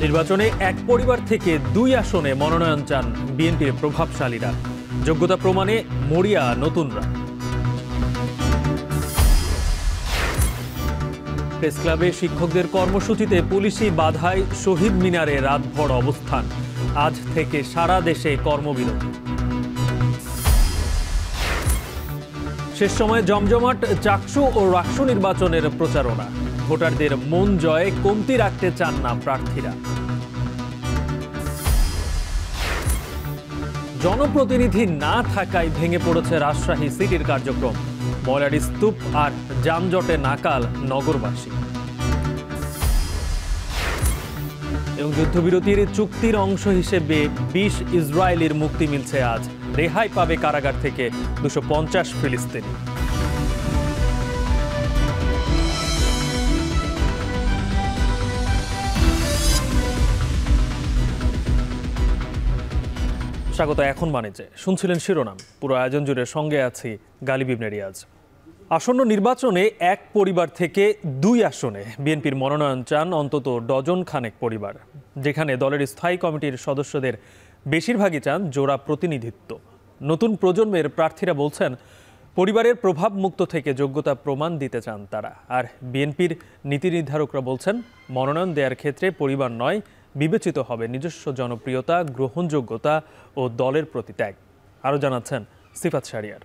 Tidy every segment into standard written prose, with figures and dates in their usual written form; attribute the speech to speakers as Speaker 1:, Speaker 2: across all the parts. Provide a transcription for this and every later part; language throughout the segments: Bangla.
Speaker 1: নির্বাচনে এক পরিবার থেকে দুই আসনে মনোনয়ন চান বিএনপির প্রভাবশালীরা। যোগ্যতা প্রমাণে মরিয়া নতুনরা। প্রেস ক্লাবে শিক্ষকদের কর্মসূচিতে পুলিশি বাধায় শহীদ মিনারে রাতভর অবস্থান। আজ থেকে সারা দেশে কর্মবিরতি। শেষ সময়ে জমজমাট চাকসু ও রাকসু নির্বাচনের প্রচারণা। ভোটারদের মন জয়ে কমতি রাখতে চান না প্রার্থীরা। জনপ্রতিনিধি না থাকায় ভেঙে পড়েছে রাজশাহী সিটির কার্যক্রম। ময়লার স্তূপ আর যানজটে নাকাল নগরবাসী। এবং যুদ্ধবিরতির চুক্তির অংশ হিসেবে 20 ইসরায়েলির মুক্তি মিলছে আজ। রেহাই পাবে কারাগার থেকে 250 ফিলিস্তিনি। স্বাগত। এখন বাণিজ্যে শুনছিলেন শিরোনাম। পুরো আয়োজন জুড়ে সঙ্গে আছি গালিব ইবনে রিয়াজ। আসন্ন নির্বাচনে এক পরিবার থেকে দুই আসনে বিএনপির মনোনয়ন চান অন্তত ডজন খানেক পরিবার, যেখানে দলের স্থায়ী কমিটির সদস্যদের বেশিরভাগই চান জোড়া প্রতিনিধিত্ব। নতুন প্রজন্মের প্রার্থীরা বলছেন পরিবারের প্রভাব মুক্ত থেকে যোগ্যতা প্রমাণ দিতে চান তারা। আর বিএনপির নীতি নির্ধারকরা বলছেন মনোনয়ন দেওয়ার ক্ষেত্রে পরিবার নয়, বিবেচিত হবে নিজস্ব জনপ্রিয়তা, গ্রহণযোগ্যতা ও দলের প্রতি ত্যাগ। আরও জানাচ্ছেন সিফাত শাহরিয়ার।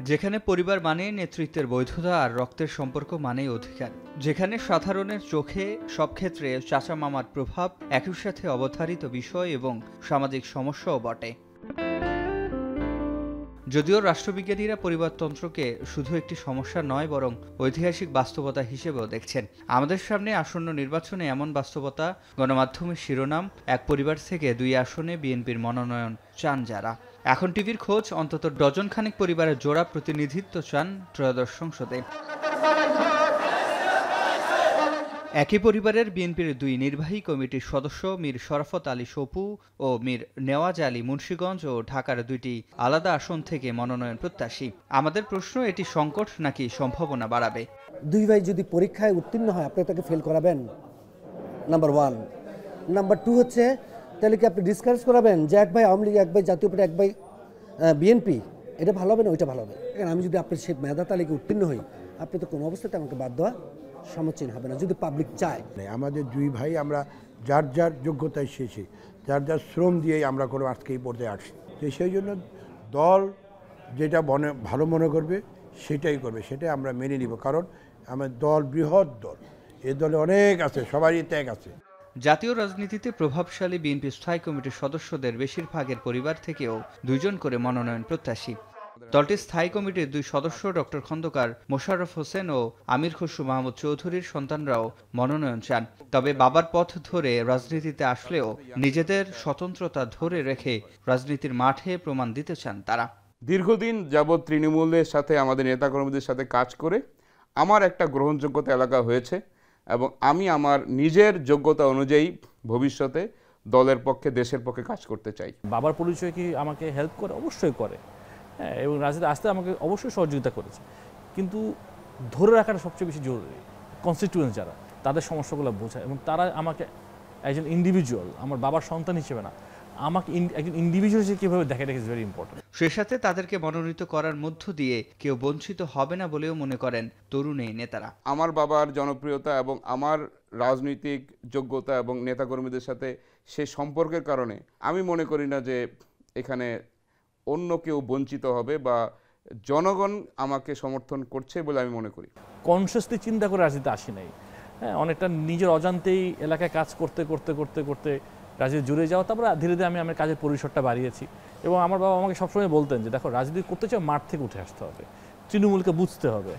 Speaker 2: যেখানে পরিবার মানে নেতৃত্বের বৈধতা আর রক্তের সম্পর্ক মানেই অধিকার, যেখানে সাধারণের চোখে সব ক্ষেত্রে চাচা মামার প্রভাব একই সাথে অবধারিত বিষয় এবং সামাজিক সমস্যাও বটে। যদিও রাষ্ট্রবিজ্ঞানীরা পরিবারতন্ত্রকে শুধু একটি সমস্যা নয়, বরং ঐতিহাসিক বাস্তবতা হিসেবেও দেখছেন। আমাদের সামনে আসন্ন নির্বাচনে এমন বাস্তবতা। গণমাধ্যমের শিরোনাম, এক পরিবার থেকে দুই আসনে বিএনপির মনোনয়ন চান যারা। এখন টিভির খোঁজ, অন্তত ডজন খানেক পরিবারের জোড়া প্রতিনিধিত্ব চান ত্রয়োদশ সংসদে। একই পরিবারের বিএনপির দুই নির্বাহী কমিটির সদস্য মীর শরাফত আলী সপু ও মীর নেওয়াজ আলী মুন্সিগঞ্জ ও ঢাকার দুইটি আলাদা আসন থেকে মনোনয়ন প্রত্যাশী। আমাদের প্রশ্ন, এটি সংকট নাকি সম্ভাবনা বাড়াবে?
Speaker 3: দুই ভাই যদি পরীক্ষায় উত্তীর্ণ হয়, আপনি তাকে ফেল করাবেন, নাম্বার 1। নাম্বার 2 হচ্ছে, তাহলে কি আপনি ডিসকারেজ করাবেন যে এক ভাই আওয়ামী লীগ, এক ভাই জাতীয় পার্টি, এক ভাই বিএনপি? এটা ভালো হবে না, ওইটা ভালো হবে? আমি যদি আপনার সে মেধা তালিকায় উত্তীর্ণ হই, আপনি তো কোনো অবস্থাতে আমাকে বাদ দেওয়া সমীচীন হবে না, যদি পাবলিক চায়।
Speaker 4: আমাদের দুই ভাই আমরা যার যার যোগ্যতায় এসেছি, যার যার শ্রম দিয়েই আমরা কোনো আজকে এই পর্যায়ে আসছি। যে সেই জন্য দল যেটা ভালো মনে করবে সেটাই করবে, সেটাই আমরা মেনে নিব। কারণ আমার দল বৃহৎ দল, এ দলে অনেক আছে, সবারই ত্যাগ আছে।
Speaker 2: জাতীয় রাজনীতিতে প্রভাবশালী বিএনপি স্থায়ী কমিটির সদস্যদের বেশিরভাগের পরিবার থেকেও দুইজন করে মনোনয়ন প্রত্যাশী। দলটির স্থায়ী কমিটির দুই সদস্য ডক্টর খন্দকার মোশাররফ হোসেন ও আমির খসরু মাহমুদ চৌধুরীর সন্তানরাও মনোনয়ন চান। তবে বাবার পথ ধরে রাজনীতিতে আসলেও নিজেদের স্বতন্ত্রতা ধরে রেখে রাজনীতির মাঠে প্রমাণ দিতে চান তারা।
Speaker 5: দীর্ঘদিন যাবৎ তৃণমূলের সাথে আমাদের নেতাকর্মীদের সাথে কাজ করে আমার একটা গ্রহণযোগ্যতা এলাকা হয়েছে এবং আমি আমার নিজের যোগ্যতা অনুযায়ী ভবিষ্যতে দলের পক্ষে, দেশের পক্ষে কাজ করতে চাই।
Speaker 6: বাবার পরিচয় কি আমাকে হেল্প করে? অবশ্যই করে, হ্যাঁ, এবং রাজনীতি আসতে আমাকে অবশ্যই সহযোগিতা করেছে। কিন্তু ধরে রাখাটা সবচেয়ে বেশি জরুরি। কনস্টিটিউয়েন্স যারা, তাদের সমস্যাগুলো বোঝা এবং তারা আমাকে একজন ইন্ডিভিজুয়াল, আমার বাবার সন্তান হিসেবে না, আমাকে একজন ইন্ডিভিজুয়াল হিসেবে কীভাবে দেখে রেখে ইজ ভেরি ইম্পর্টেন্ট।
Speaker 2: সে সাথে তাদেরকে মনোনীত করার মধ্য দিয়ে কেউ বঞ্চিত হবে না বলেও মনে করেন তরুণ এই নেতারা।
Speaker 5: আমার বাবার জনপ্রিয়তা এবং আমার রাজনৈতিক যোগ্যতা এবং নেতাকর্মীদের সাথে সে সম্পর্কের কারণে আমি মনে করি না যে এখানে অন্য কেউ বঞ্চিত হবে বা জনগণ আমাকে সমর্থন করছে বলে আমি মনে করি।
Speaker 6: কনসিয়াসলি চিন্তা করে রাজনীতি আসি নাই, হ্যাঁ, অনেকটা নিজের অজান্তেই এলাকায় কাজ করতে করতে করতে করতে রাজনীতি জুড়ে যাওয়া। তারপরে ধীরে ধীরে আমি আমার কাজের পরিসরটা বাড়িয়েছি এবং আমার বাবা আমাকে সবসময় বলতেন যে দেখো, রাজনীতি করতে চাও মাঠ থেকে উঠে আসতে হবে, তৃণমূলকে বুঝতে হবে।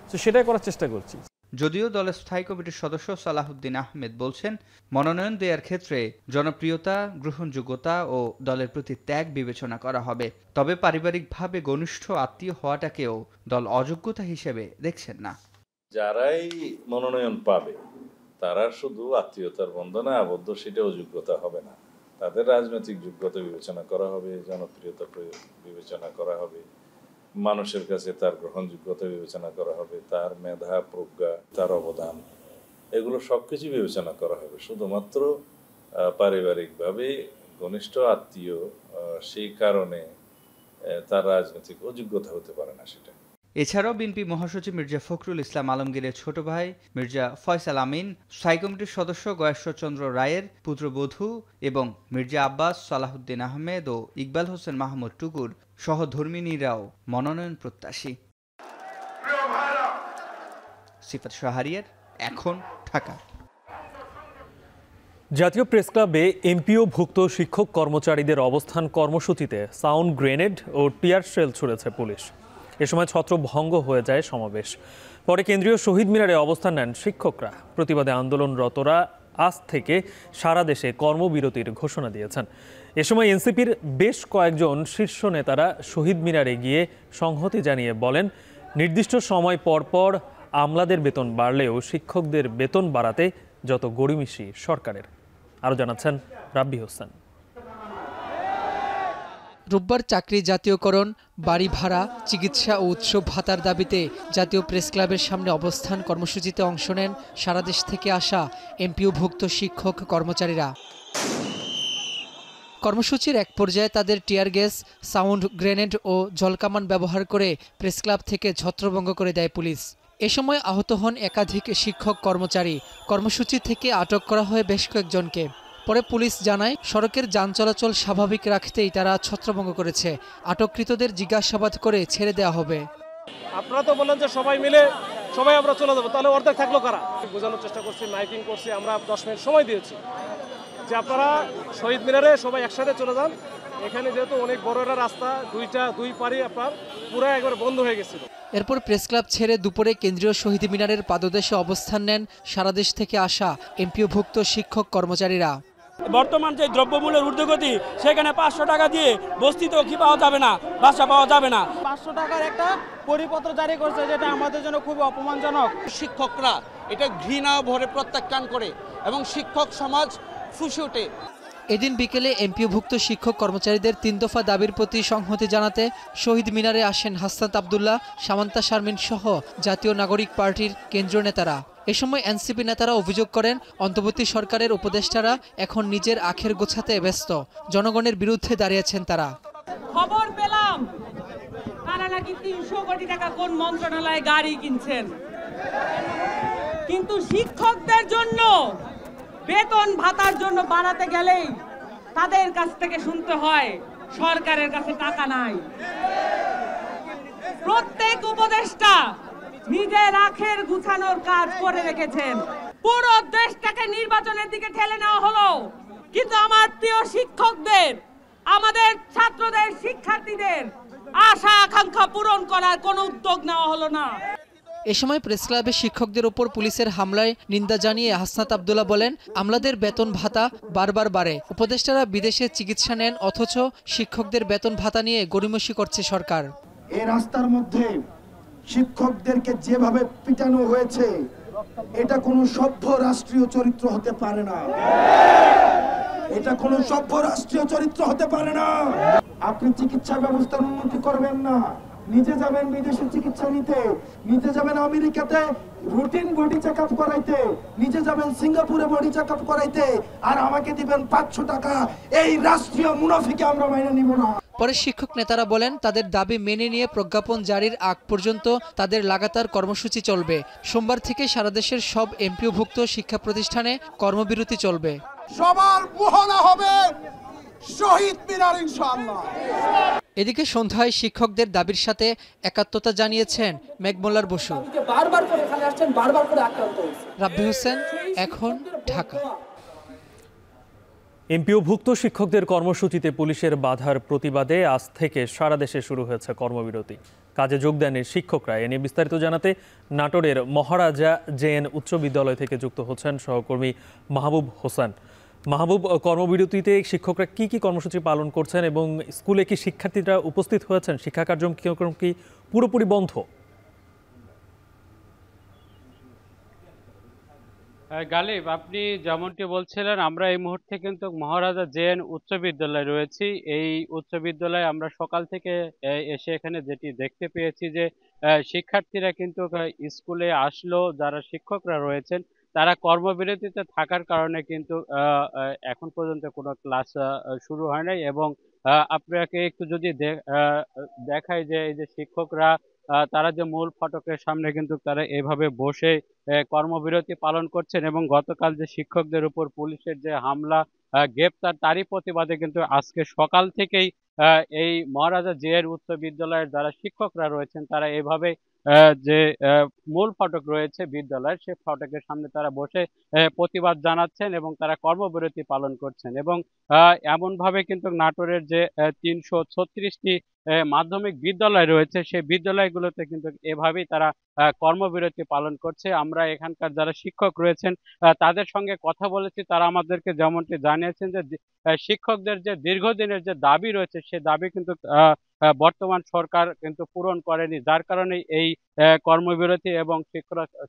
Speaker 6: তো সেটাই করার চেষ্টা করছি।
Speaker 2: যদিও দলের স্থায়ী কমিটির সদস্য সালাহুদ্দিন আহমেদ বলছেন মনোনয়ন দেওয়ার ক্ষেত্রে জনপ্রিয়তা, গ্রহণযোগ্যতা ও দলের প্রতি ত্যাগ বিবেচনা করা হবে। তবে পারিবারিকভাবে ঘনিষ্ঠ আত্মীয় হওয়াটাকেও দল অযোগ্যতা হিসেবে দেখছেন না।
Speaker 7: যারাই মনোনয়ন পাবে তারা শুধু আত্মীয়তার বন্ধনে আবদ্ধ, সেটা অযোগ্যতা হবে না। তাদের রাজনৈতিক যোগ্যতা বিবেচনা করা হবে, জনপ্রিয়তা বিবেচনা করা হবে, মানুষের কাছে তার গ্রহণযোগ্যতা বিবেচনা করা হবে, তার মেধা, প্রজ্ঞা, তার অবদান, এগুলো সব কিছু বিবেচনা করা হবে। শুধুমাত্র পারিবারিকভাবে ঘনিষ্ঠ আত্মীয় সেই কারণে তার রাজনৈতিক অযোগ্যতা হতে পারে না সেটা।
Speaker 2: এছাড়াও বিএনপি মহাসচিব মির্জা ফখরুল ইসলাম আলমগীরের ছোট ভাই মির্জা ফয়সাল আমিন, স্থায়ী কমিটির সদস্য গয়েশ্বরচন্দ্র রায়ের পুত্রবধূ এবং মির্জা আব্বাস, সালাহুদ্দিন আহমেদ ও ইকবাল হোসেন মাহমুদ টুকুর সহধর্মিণীরাও মনোনয়ন প্রত্যাশী। সিফাত শাহরিয়ার, এখন, ঢাকা।
Speaker 1: জাতীয় প্রেসক্লাবে এমপিওভুক্ত শিক্ষক কর্মচারীদের অবস্থান কর্মসূচিতে সাউন্ড গ্রেনেড ও টিয়ার শেল ছুড়েছে পুলিশ। এ সময় ছত্রভঙ্গ হয়ে যায় সমাবেশ। পরে কেন্দ্রীয় শহীদ মিনারে অবস্থান নেন শিক্ষকরা। প্রতিবাদে আন্দোলনরতরা আজ থেকে সারা দেশে কর্মবিরতির ঘোষণা দিয়েছেন। এ সময় এনসিপির বেশ কয়েকজন শীর্ষ নেতারা শহীদ মিনারে গিয়ে সংহতি জানিয়ে বলেন, নির্দিষ্ট সময় পর পর আমলাদের বেতন বাড়লেও শিক্ষকদের বেতন বাড়াতে যত গড়িমসি সরকারের। আরও জানাচ্ছেন রাব্বি হোসেন।
Speaker 8: রোববার চাকরি জাতীয়করণ, বাড়ি ভাড়া, চিকিৎসা ও উৎসব ভাতার দাবিতে জাতীয় প্রেসক্লাবের সামনে অবস্থান কর্মসূচিতে অংশ নেন সারা দেশ থেকে আসা এমপিওভুক্ত শিক্ষক কর্মচারীরা। কর্মসূচির এক পর্যায়ে তাদের টিয়ার গ্যাস, সাউন্ড গ্রেনেড ও জলকামান ব্যবহার করে প্রেসক্লাব থেকে ছত্রভঙ্গ করে দেয় পুলিশ। এ সময় আহত হন একাধিক শিক্ষক কর্মচারী। কর্মসূচি থেকে আটক করা হয় বেশ কয়েকজনকে। পরে পুলিশ জানায়, সড়কের যান চলাচল স্বাভাবিক রাখতেই তারা ছত্রভঙ্গ করেছে। আটককৃতদের জিজ্ঞাসাবাদ করে ছেড়ে দেওয়া হবে।
Speaker 9: আপনারা তো বললেন যে সবাই মিলে আমরা চলে যাবো, তাহলে অর্ধেক থাকলো কারা? বোঝানোর চেষ্টা করছি, মাইকিং করছি, আমরা 10 মিনিট সময় দিয়েছি যে আপনারা শহীদ মিনারে সবাই একসাথে চলে যান। এখানে যেহেতু অনেক বড় একটা রাস্তা, দুই পারি আপনার পুরো একবার বন্ধ হয়ে গেছিল।
Speaker 8: এরপর প্রেসক্লাব ছেড়ে দুপুরে কেন্দ্রীয় শহীদ মিনারের পাদদেশে অবস্থান নেন সারা দেশ থেকে আসা এমপিওভুক্ত শিক্ষক কর্মচারীরা।
Speaker 10: বর্তমান যে দ্রব্যমূল্যের ঊর্ধ্বগতি, সেখানে 500 টাকা দিয়ে বস্তিতেও কি পাওয়া যাবে না, বাসা পাওয়া যাবে না।
Speaker 11: 500 টাকার একটা পরিপত্র জারি করছে, যেটা আমাদের জন্য খুবই অপমানজনক।
Speaker 12: শিক্ষকরা এটা ঘৃণা ভরে প্রত্যাখ্যান করে এবং শিক্ষক সমাজ ফুঁসে ওঠে।
Speaker 8: এদিন বিকেলে এমপিওভুক্ত শিক্ষক কর্মচারীদের 3 দফা দাবির প্রতি সংহতি জানাতে শহীদ মিনারে আসেন হাসনাত আবদুল্লাহ, সামান্তা শারমিন সহ জাতীয় নাগরিক পার্টির কেন্দ্রীয় নেতারা। এ সময় এনসিপি নেতারা অভিযোগ করেন, অন্তর্বর্তী সরকারের উপদেষ্টারা এখন নিজের আখের গোছাতে ব্যস্ত। জনগণের বিরুদ্ধে দাঁড়িয়েছেন তারা।
Speaker 13: খবর পেলাম তারা নাকি 300 কোটি টাকা কোন মন্ত্রণালয়ে গাড়ি কিনছেন, কিন্তু শিক্ষকদের জন্য বেতন ভাতার জন্য বাড়াতে গেলেই তাদের কাছ থেকে শুনতে হয় সরকারের কাছে টাকা নাই। প্রত্যেক উপদেষ্টা নিজের আখের গুছানোর কাজ করে রেখেছেন। পুরো দেশটাকে নির্বাচনের দিকে ঠেলে নেওয়া হলো, কিন্তু আমার প্রিয় শিক্ষকদের, আমাদের ছাত্রদের, শিক্ষার্থীদের আশা আকাঙ্ক্ষা পূরণ করার কোনো উদ্যোগ নেওয়া হলো না।
Speaker 8: এ সময় প্রেসক্লাবে শিক্ষকদের ওপর পুলিশের হামলায় নিন্দা জানিয়ে হাসনাত আবদুল্লাহ বলেন, আমলাদের বেতন ভাতা বারবার বাড়ে। উপদেষ্টারা বিদেশে চিকিৎসা নেন, অথচ শিক্ষকদের বেতন ভাতা নিয়ে গড়িমসি করছে সরকার।
Speaker 14: এই রাস্তার মধ্যে শিক্ষকদেরকে যেভাবে পিটানো হয়েছে, এটা কোনো সভ্য রাষ্ট্রীয় চরিত্র হতে পারে না। এটা কোনো সভ্য রাষ্ট্রীয় চরিত্র হতে পারে না। আপনি চিকিৎসা ব্যবস্থার উন্নতি করবেন না, নিজে যাবেন বিদেশে চিকিৎসা নিতে, নিজে যাবেন আমেরিকাতে রুটিন বডি চেক আপ করাইতে, নিজে যাবেন সিঙ্গাপুরে বডি চেক আপ করাইতে, আর আমাকে দিবেন 500 টাকা। এই রাষ্ট্রীয় মুনাফিকে আমরা মাইনে নিব না।
Speaker 8: পরে শিক্ষক নেতারা বলেন, তাদের দাবি মেনে নিয়ে প্রজ্ঞাপন জারির আগ পর্যন্ত তাদের লাগাতার কর্মসূচি চলবে। সোমবার থেকে সারা দেশের সব এমপিওভুক্ত শিক্ষা প্রতিষ্ঠানে কর্মবিরতি চলবে।
Speaker 14: সবার মোহনা হবে শহীদ মিনার ইনশাআল্লাহ।
Speaker 8: এদিকে সন্ধ্যায় শিক্ষকদের দাবির সাথে একাত্মতা জানিয়েছেন মেঘমোল্লার বসু। রাব্বি হোসেন, এখন, ঢাকা।
Speaker 1: এমপিওভুক্ত শিক্ষকদের কর্মসূচিতে পুলিশের বাধার প্রতিবাদে আজ থেকে সারা দেশে শুরু হয়েছে কর্মবিরতি। কাজে যোগ দেন শিক্ষকরা। এ নিয়ে বিস্তারিত জানাতে নাটোরের মহারাজা জেএন উচ্চ বিদ্যালয় থেকে যুক্ত হচ্ছেন সহকর্মী মাহবুব হোসেন। মাহবুব, কর্মবিরতিতে শিক্ষকরা কি কি কর্মসূচি পালন করছেন এবং স্কুলে কি শিক্ষার্থীরা উপস্থিত হয়েছেন? শিক্ষা কার্যক্রম কি পুরোপুরি বন্ধ?
Speaker 15: গালিব, আপনি যেমনটি বলছিলেন, আমরা এই মুহূর্তে কিন্তু মহারাজা জেএন উচ্চ বিদ্যালয়ে রয়েছি। এই উচ্চ বিদ্যালয়ে আমরা সকাল থেকে এসে এখানে যেটি দেখতে পেয়েছি যে শিক্ষার্থীরা কিন্তু স্কুলে আসলো, যারা শিক্ষকরা রয়েছেন তারা কর্মবিরতিতে থাকার কারণে কিন্তু এখন পর্যন্ত কোনো ক্লাস শুরু হয় নাই। এবং আপনাকে একটু যদি দেখাই যে এই যে শিক্ষকরা তারা যে মূল ফটকের সামনে কিন্তু তারা এভাবে বসে কর্মবিরতি পালন করছেন। এবং গতকাল যে শিক্ষকদের উপর পুলিশের যে হামলা গ্রেপ্তার, তারই প্রতিবাদে কিন্তু আজকে সকাল থেকেই এই মহারাজা জিয়ার উচ্চ বিদ্যালয়ের যারা শিক্ষকরা রয়েছেন তারা এভাবে যে মূল ফটক রয়েছে বিদ্যালয়ের, সেই ফটকের সামনে তারা বসে প্রতিবাদ জানাচ্ছেন এবং তারা কর্মবিরতি পালন করছেন। এবং এমন ভাবে কিন্তু নাটোরের যে 336টি মাধ্যমিক বিদ্যালয় রয়েছে সেই বিদ্যালয়গুলোতে কিন্তু এভাবেই তারা কর্মবিরতি পালন করছে। আমরা এখানকার যারা শিক্ষক রয়েছেন তাদের সঙ্গে কথা বলেছি, তারা আমাদেরকে যেমনটি জানিয়েছেন যে শিক্ষকদের যে দীর্ঘদিনের যে দাবি রয়েছে সে দাবি কিন্তু বর্তমান সরকার কিন্তু পূরণ করেনি, যার কারণে এই কর্মবিরতি এবং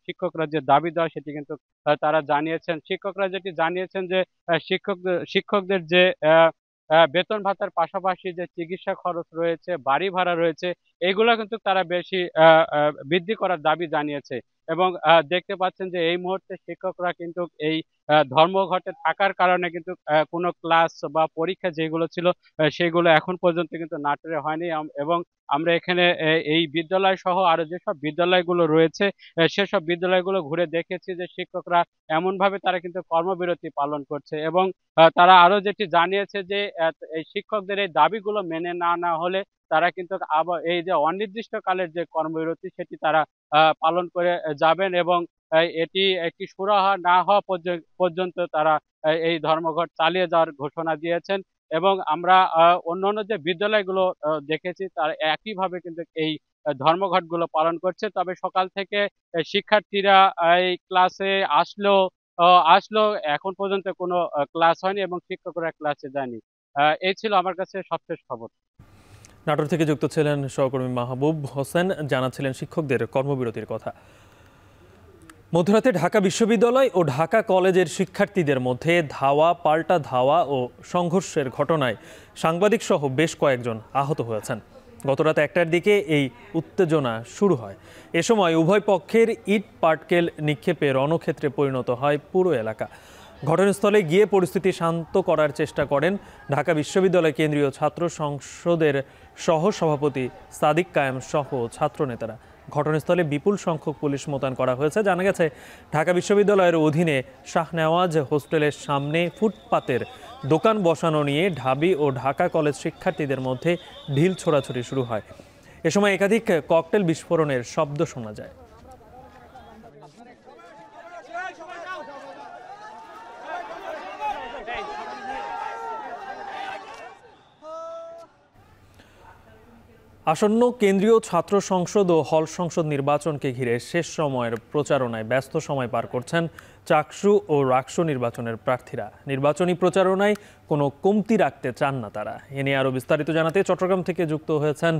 Speaker 15: শিক্ষকরা যে দাবি দেওয়া সেটি কিন্তু তারা জানিয়েছেন। শিক্ষকরা যেটি জানিয়েছেন যে শিক্ষকদের যে বেতন ভাতার পাশাপাশি যে চিকিৎসা খরচ রয়েছে, বাড়ি ভাড়া রয়েছে, এগুলো কিন্তু তারা বেশি বৃদ্ধি করার দাবি জানিয়েছে। এবং দেখতে পাচ্ছেন যে এই মুহূর্তে শিক্ষকরা কিন্তু এই ধর্মঘটে থাকার কারণে কিন্তু কোনো ক্লাস বা পরীক্ষা যেগুলো ছিল সেগুলো এখন পর্যন্ত কিন্তু নাটোরে হয়নি। এবং আমরা এখানে এই বিদ্যালয় সহ আরো যেসব বিদ্যালয়গুলো রয়েছে সেসব বিদ্যালয়গুলো ঘুরে দেখেছি যে শিক্ষকরা এমনভাবে তারা কিন্তু কর্মবিরতি পালন করছে। এবং তারা আরো যেটি জানিয়েছে যে এই শিক্ষকদের এই দাবিগুলো মেনে না হলে তারা কিন্তু আবার এই যে অনির্দিষ্টকালের যে কর্মবিরতি সেটি তারা পালন করে যাবেন। এবং এটি একটি সুরাহা না হওয়া পর্যন্ত তারা এই ধর্মঘট চালিয়ে যাওয়ার ঘোষণা দিয়েছেন। এবং আমরা অন্যান্য যে বিদ্যালয়গুলো দেখেছি তারা একইভাবে কিন্তু এই ধর্মঘটগুলো পালন করছে। তবে সকাল থেকে শিক্ষার্থীরা এই ক্লাসে আসলো এখন পর্যন্ত কোনো ক্লাস হয়নি এবং শিক্ষকরা ক্লাসে যায়নি। এই ছিল আমার কাছে সবশেষ খবর।
Speaker 1: নাটোর থেকে যুক্ত ছিলেন সহকর্মী মাহবুব হোসেন, জানাচ্ছিলেন শিক্ষকদের কর্মবিরতির কথা। মধ্যরাতে ঢাকা বিশ্ববিদ্যালয় ও ঢাকা কলেজের শিক্ষার্থীদের মধ্যে ধাওয়া পাল্টা ধাওয়া ও সংঘর্ষের ঘটনায় সাংবাদিক সহ বেশ কয়েকজন আহত হয়েছেন। গতরাত 1টার দিকে এই উত্তেজনা শুরু হয়। এ সময় উভয় পক্ষের ইট পাটকেল নিক্ষেপে রণক্ষেত্রে পরিণত হয় পুরো এলাকা। ঘটনাস্থলে গিয়ে পরিস্থিতি শান্ত করার চেষ্টা করেন ঢাকা বিশ্ববিদ্যালয় কেন্দ্রীয় ছাত্র সংসদের সহসভাপতি সাদিক কায়েম সহ ছাত্রনেতারা। ঘটনাস্থলে বিপুল সংখ্যক পুলিশ মোতায়েন করা হয়েছে। জানা গেছে ঢাকা বিশ্ববিদ্যালয়ের অধীনে শাহনেওয়াজ হোস্টেলের সামনে ফুটপাতের দোকান বসানো নিয়ে ঢাবি ও ঢাকা কলেজ শিক্ষার্থীদের মধ্যে ঢিল ছোড়াছুড়ি শুরু হয়। এ সময় একাধিক ককটেল বিস্ফোরণের শব্দ শোনা যায়। আসন্ন কেন্দ্রীয় ছাত্র সংসদ ও হল সংসদ নির্বাচনকে ঘিরে শেষ সময়ের প্রচারণায় ব্যস্ত সময় পার করছেন চাকসু ও রাকসু নির্বাচনের প্রার্থীরা। নির্বাচনী প্রচারণায় কোনো কমতি রাখতে চান না তারা। এ নিয়ে আরও বিস্তারিত জানাতে চট্টগ্রাম থেকে যুক্ত হয়েছেন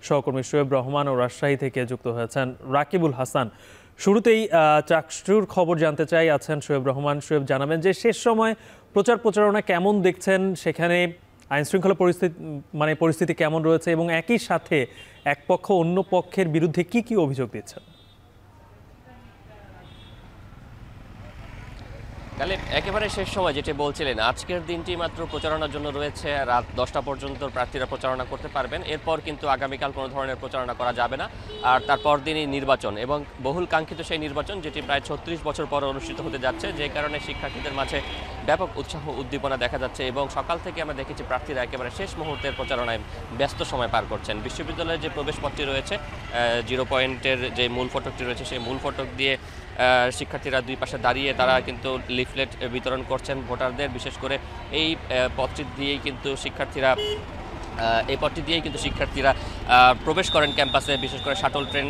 Speaker 1: সহকর্মী শোয়েব রহমান ও রাজশাহী থেকে যুক্ত হয়েছেন রাকিবুল হাসান। শুরুতেই চাকসুর খবর জানতে চাই, আছেন শোয়েব রহমান। শোয়েব, জানাবেন যে শেষ সময় প্রচারণা কেমন দেখছেন, সেখানে আইনশৃঙ্খলা পরিস্থিতি কেমন রয়েছে এবং একই সাথে এক পক্ষ অন্য পক্ষের বিরুদ্ধে কি কি অভিযোগ দিচ্ছেন?
Speaker 16: একেবারে শেষ সময় যেটি বলছিলেন, আজকের দিনটি মাত্র প্রচারণার জন্য রয়েছে। রাত 10টা পর্যন্ত প্রার্থীরা প্রচারণা করতে পারবেন। এরপর কিন্তু আগামীকাল কোনো ধরনের প্রচারণা করা যাবে না। আর তারপর দিনই নির্বাচন এবং বহুল কাঙ্ক্ষিত সেই নির্বাচন, যেটি প্রায় 36 বছর পর অনুষ্ঠিত হতে যাচ্ছে, যে কারণে শিক্ষার্থীদের মাঝে ব্যাপক উৎসাহ উদ্দীপনা দেখা যাচ্ছে। এবং সকাল থেকে আমরা দেখেছি প্রার্থীরা একেবারে শেষ মুহূর্তের প্রচারণায় ব্যস্ত সময় পার করছেন। বিশ্ববিদ্যালয়ের যে প্রবেশপথটি রয়েছে, 0 পয়েন্টের যে মূল ফটকটি রয়েছে, সেই মূল ফটক দিয়ে শিক্ষার্থীরা দুই পাশে দাঁড়িয়ে তারা কিন্তু লিফলেট বিতরণ করছেন ভোটারদের। বিশেষ করে এই পথটি দিয়েই কিন্তু শিক্ষার্থীরা প্রবেশ করেন ক্যাম্পাসে। বিশেষ করে শাটল ট্রেন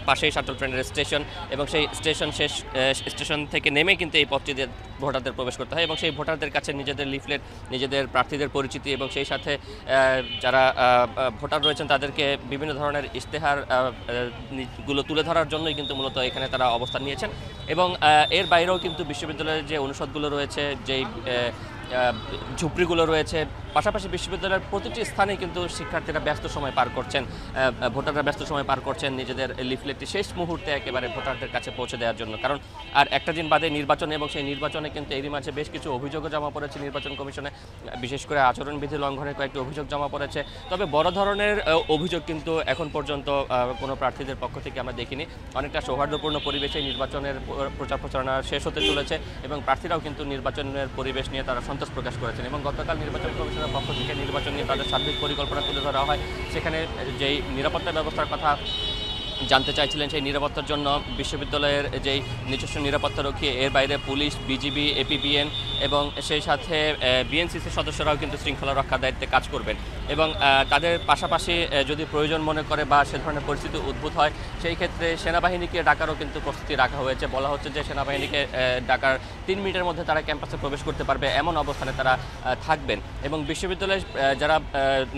Speaker 16: পাশেই শাটল ট্রেনের স্টেশন, এবং সেই স্টেশন থেকে নেমে কিন্তু এই পথটি দিয়ে ভোটারদের প্রবেশ করতে হয়। এবং সেই ভোটারদের কাছে নিজেদের লিফলেট, নিজেদের প্রার্থীদের পরিচিতি এবং সেই সাথে যারা ভোটার রয়েছেন তাদেরকে বিভিন্ন ধরনের ইশতেহার গুলো তুলে ধরার জন্যই কিন্তু মূলত এখানে তারা অবস্থান নিয়েছেন। এবং এর বাইরেও কিন্তু বিশ্ববিদ্যালয়ের যে অনুষদগুলো রয়েছে, যেই ঝুপড়িগুলো রয়েছে, পাশাপাশি বিশ্ববিদ্যালয়ের প্রতিটি স্থানে কিন্তু শিক্ষার্থীরা ব্যস্ত সময় পার করছেন, ভোটাররা ব্যস্ত সময় পার করছেন নিজেদের লিফলেটটি শেষ মুহূর্তে একেবারে ভোটারদের কাছে পৌঁছে দেওয়ার জন্য। কারণ আর একটা দিন বাদে নির্বাচন, এবং সেই নির্বাচনে কিন্তু এরই মাঝে বেশ কিছু অভিযোগও জমা পড়েছে নির্বাচন কমিশনে, বিশেষ করে আচরণবিধি লঙ্ঘনের কয়েকটি অভিযোগ জমা পড়েছে। তবে বড় ধরনের অভিযোগ কিন্তু এখন পর্যন্ত কোনো প্রার্থীদের পক্ষ থেকে আমরা দেখিনি। অনেকটা সৌহার্দ্যপূর্ণ পরিবেশে নির্বাচনের প্রচার প্রচারণা শেষ হতে চলেছে এবং প্রার্থীরাও কিন্তু নির্বাচনের পরিবেশ নিয়ে তারা সন্তোষ প্রকাশ করেছেন। এবং গতকাল নির্বাচন কমিশনের পক্ষ থেকে নির্বাচন নিয়ে তাদের সার্বিক পরিকল্পনা তুলে ধরা হয়। সেখানে যেই নিরাপত্তা ব্যবস্থার কথা জানতে চাইছিলেন, সেই নিরাপত্তার জন্য বিশ্ববিদ্যালয়ের যেই নিজস্ব নিরাপত্তারক্ষী, এর বাইরে পুলিশ, বিজিবি, এপিবিএন এবং সেই সাথে বিএনসিসির সদস্যরাও কিন্তু শৃঙ্খলা রক্ষার দায়িত্বে কাজ করবেন। এবং তাদের পাশাপাশি যদি প্রয়োজন মনে করে বা সে ধরনের পরিস্থিতি উদ্ভূত হয়, সেই ক্ষেত্রে সেনাবাহিনীকে ডাকারও কিন্তু প্রস্তুতি রাখা হয়েছে। বলা হচ্ছে যে সেনাবাহিনীকে ডাকার 3 মিনিটের মধ্যে তারা ক্যাম্পাসে প্রবেশ করতে পারবে, এমন অবস্থানে তারা থাকবেন। এবং বিশ্ববিদ্যালয়ে যারা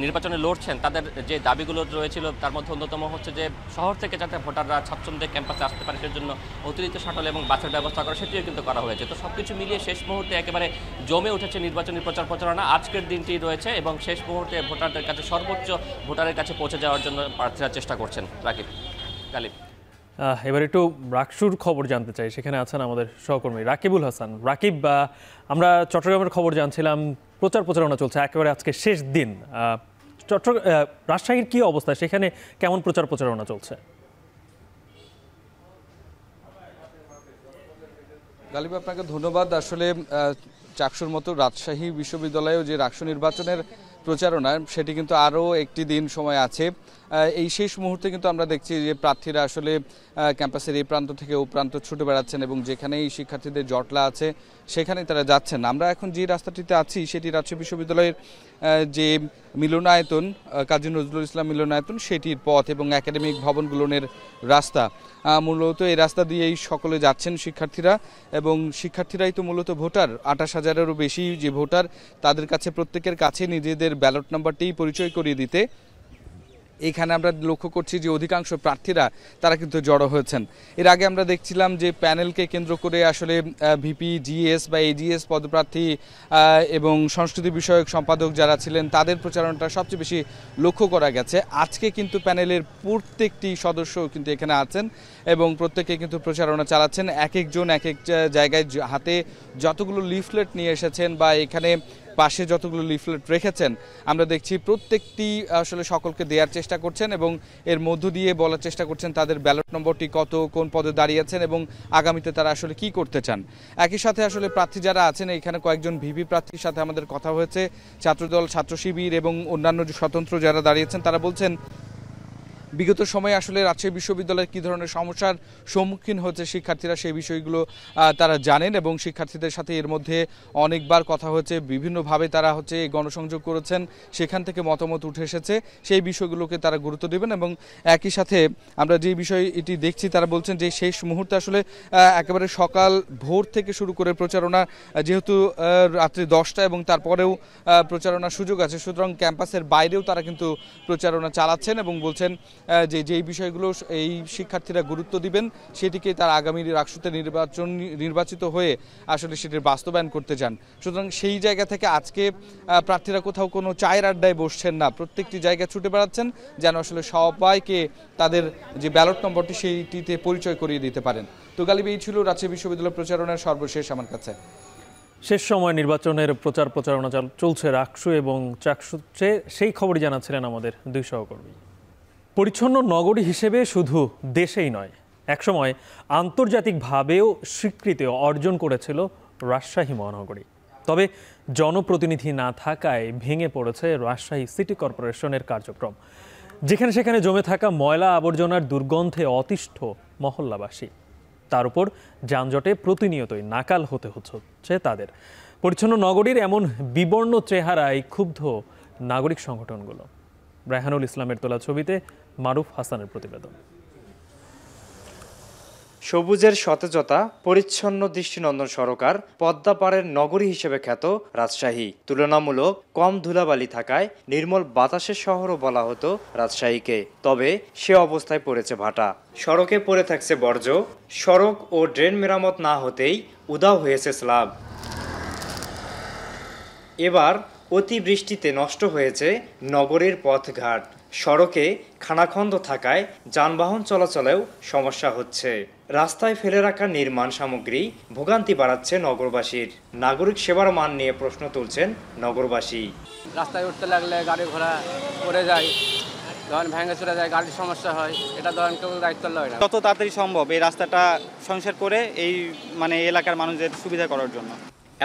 Speaker 16: নির্বাচনে লড়ছেন তাদের যে দাবিগুলো রয়েছিল তার মধ্যে অন্যতম হচ্ছে যে শহর থেকে যাতে ভোটাররা স্বাচ্ছন্দ্যে ক্যাম্পাসে আসতে পারে সেজন্য অতিরিক্ত শাটল এবং বাসের ব্যবস্থা করা, সেটিও কিন্তু করা হয়েছে। তো সবকিছু মিলিয়ে শেষ মুহূর্তে একেবারে জমে উঠেছে নির্বাচনী প্রচার প্রচারণা। আজকের দিনটি রয়েছে এবং শেষ মুহূর্তে ভোটারদের কাছে সর্বোচ্চ ভোটারের কাছে পৌঁছে যাওয়ার জন্য প্রার্থীরা চেষ্টা করছেন। গালিব,
Speaker 1: এবার একটু রাকসুর খবর জানতে চাই, সেখানে আছেন আমাদের সহকর্মী রাকিবুল হাসান। রাকিব, আমরা চট্টগ্রামের খবর জানছিলাম, প্রচার প্রচারণা চলছে, একেবারে আজকে শেষ দিন। রাজশাহীর কি অবস্থা, সেখানে কেমন প্রচার প্রচারণা চলছে?
Speaker 17: গালিব, আপনাকে ধন্যবাদ। আসলে চাকসুর মতো রাজশাহী বিশ্ববিদ্যালয়েও যে রাকসু নির্বাচনের প্রচারণা, সেটি কিন্তু আরও একটি দিন সময় আছে। এই শেষ মুহূর্তে কিন্তু আমরা দেখছি যে প্রার্থীরা আসলে ক্যাম্পাসের এই প্রান্ত থেকে ও প্রান্ত ছুটে বেড়াচ্ছেন এবং যেখানেই শিক্ষার্থীদের জটলা আছে সেখানেই তারা যাচ্ছেন। আমরা এখন যে রাস্তাটিতে আছি সেটি রাজশাহী বিশ্ববিদ্যালয়ের যে মিলনায়তন, কাজী নজরুল ইসলাম মিলনায়তন, সেটির পথ এবং একাডেমিক ভবনগুলোর রাস্তা। মূলত এই রাস্তা দিয়েই সকলে যাচ্ছেন শিক্ষার্থীরা, এবং শিক্ষার্থীরাই তো মূলত ভোটার। 28,000-এরও বেশি যে ভোটার, তাদের কাছে প্রত্যেকের কাছে নিজেদের ব্যালট নাম্বারটি পরিচয় করিয়ে দিতে এইখানে আমরা লক্ষ্য করছি যে অধিকাংশ প্রার্থীরা তারা কিন্তু জড়ো হয়েছেন। এর আগে আমরা দেখছিলাম যে প্যানেলকে কেন্দ্র করে আসলে ভিপি, জিএস বা এজিএস পদপ্রার্থী এবং সংস্কৃতি বিষয়ক সম্পাদক যারা ছিলেন তাদের প্রচারণাটা সবচেয়ে বেশি লক্ষ্য করা গেছে। আজকে কিন্তু প্যানেলের প্রত্যেকটি সদস্য কিন্তু এখানে আছেন এবং প্রত্যেকে কিন্তু প্রচারণা চালাচ্ছেন। এক একজন এক এক জায়গায় হাতে যতগুলো লিফলেট নিয়ে এসেছেন বা এখানে পাশে যতগুলো লিফলেট রেখেছেন, আমরা দেখছি প্রত্যেকটি আসলে সকলকে দেওয়ার চেষ্টা করছেন এবং এর মধ্য দিয়ে বলার চেষ্টা করছেন তাদের ব্যালট নম্বরটি কত, কোন পদে দাঁড়িয়েছেন এবং আগামীতে তারা আসলে কি করতে চান। একই সাথে আসলে প্রার্থী যারা আছেন, এখানে কয়েকজন ভিপি প্রার্থীর সাথে আমাদের কথা হয়েছে, ছাত্রদল, ছাত্র শিবির এবং অন্যান্য স্বতন্ত্র যারা দাঁড়িয়েছেন, তারা বলছেন বিগত সময়ে আসলে রাজশাহী বিশ্ববিদ্যালয়ের কী ধরনের সমস্যার সম্মুখীন হচ্ছে শিক্ষার্থীরা, সেই বিষয়গুলো তারা জানেন এবং শিক্ষার্থীদের সাথে এর মধ্যে অনেকবার কথা হচ্ছে, বিভিন্নভাবে তারা গণসংযোগ করেছেন, সেখান থেকে মতামত উঠে এসেছে, সেই বিষয়গুলোকে তারা গুরুত্ব দেবেন। এবং একই সাথে আমরা যে বিষয় এটি দেখছি, তারা বলছেন যে শেষ মুহূর্তে আসলে একেবারে সকাল ভোর থেকে শুরু করে প্রচারণা, যেহেতু রাত্রি 10টা এবং তারপরেও প্রচারণার সুযোগ আছে, সুতরাং ক্যাম্পাসের বাইরেও তারা কিন্তু প্রচারণা চালাচ্ছেন এবং বলছেন যেই বিষয়গুলো এই শিক্ষার্থীরা গুরুত্ব দিবেন সেটিকে তারা আগামী রাকসুতে নির্বাচিত হয়ে আসলে সেটির বাস্তবায়ন করতে চান। সুতরাং সেই জায়গা থেকে আজকে প্রার্থীরা কোথাও কোনো চায়ের আড্ডায় বসছেন না, প্রত্যেকটি জায়গায় ছুটে বেড়াচ্ছেন যেন আসলে সবাইকে তাদের যে ব্যালট নম্বরটি সেইটিতে পরিচয় করিয়ে দিতে পারেন। তো গালিব, এই ছিল রাজশাহী বিশ্ববিদ্যালয় প্রচারণার সর্বশেষ আমার কাছে।
Speaker 1: শেষ সময় নির্বাচনের প্রচার প্রচারণা চলছে রাকসু এবং চাকসুতে, সেই খবরই জানাচ্ছিলেন আমাদের দুই সহকর্মী। পরিচ্ছন্ন নগরী হিসেবে শুধু দেশেই নয়, একসময় আন্তর্জাতিকভাবেও স্বীকৃতি অর্জন করেছিল রাজশাহী মহানগরী। তবে জনপ্রতিনিধি না থাকায় ভেঙে পড়েছে রাজশাহী সিটি কর্পোরেশনের কার্যক্রম। যেখানে সেখানে জমে থাকা ময়লা আবর্জনার দুর্গন্ধে অতিষ্ঠ মহল্লাবাসী, তার উপর যানজটে প্রতিনিয়তই নাকাল হতে হচ্ছে তাদের। পরিচ্ছন্ন নগরীর এমন বিবর্ণ চেহারায় ক্ষুব্ধ নাগরিক সংগঠনগুলো। রায়হানুল ইসলামের তোলা ছবিতে মারুফ হাসানের প্রতিবেদন।
Speaker 18: সবুজের সতেজতা, পরিচ্ছন্ন দৃষ্টিনন্দন সড়কার, পদ্মা পাড়ের নগরী হিসেবে খ্যাত রাজশাহী। তুলনামূলক কম ধুলাবালি থাকায় নির্মল বাতাসের শহরও বলা হতো রাজশাহীকে। তবে সে অবস্থায় পড়েছে ভাটা। সড়কে পড়ে থাকছে বর্জ্য, সড়ক ও ড্রেন মেরামত না হতেই উধাও হয়েছে স্ল্যাব। এবার অতিবৃষ্টিতে নষ্ট হয়েছে নগরের পথঘাট, সড়কে খানাখন্দ থাকায় যানবাহন চলাচলেও সমস্যা হচ্ছে। রাস্তায় ফেলে রাখা নির্মাণ সামগ্রী ভোগান্তি বাড়াচ্ছে নগরবাসীর। নাগরিক সেবার মান নিয়ে প্রশ্ন তুলছেন নগরবাসী।
Speaker 19: রাস্তায় উঠতে লাগলে গাড়ি ঘোড়া পড়ে যায়, ধরেন ভেঙে চলে যায়, গাড়ির সমস্যা হয়, এটা ধরেন কেউ দায়িত্ব লয় না।
Speaker 11: যত তাড়াতাড়ি সম্ভব এই রাস্তাটা সংস্কার করে এই এলাকার মানুষদের সুবিধা করার জন্য।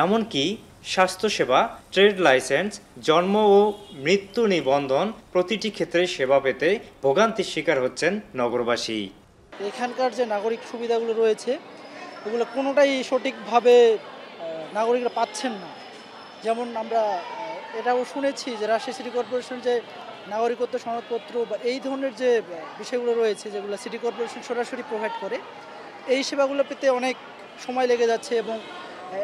Speaker 18: এমনকি স্বাস্থ্যসেবা, ট্রেড লাইসেন্স, জন্ম ও মৃত্যু নিবন্ধন প্রতিটি ক্ষেত্রে সেবা পেতে ভোগান্তির শিকার হচ্ছেন নগরবাসী।
Speaker 20: এখানকার যে নাগরিক সুবিধাগুলো রয়েছে এগুলো কোনোটাই সঠিকভাবে নাগরিকরা পাচ্ছেন না। যেমন আমরা এটাও শুনেছি যে রাজশাহী সিটি কর্পোরেশন যে নাগরিকত্ব সনদপত্র বা এই ধরনের যে বিষয়গুলো রয়েছে যেগুলো সিটি কর্পোরেশন সরাসরি প্রোভাইড করে, এই সেবাগুলো পেতে অনেক সময় লেগে যাচ্ছে এবং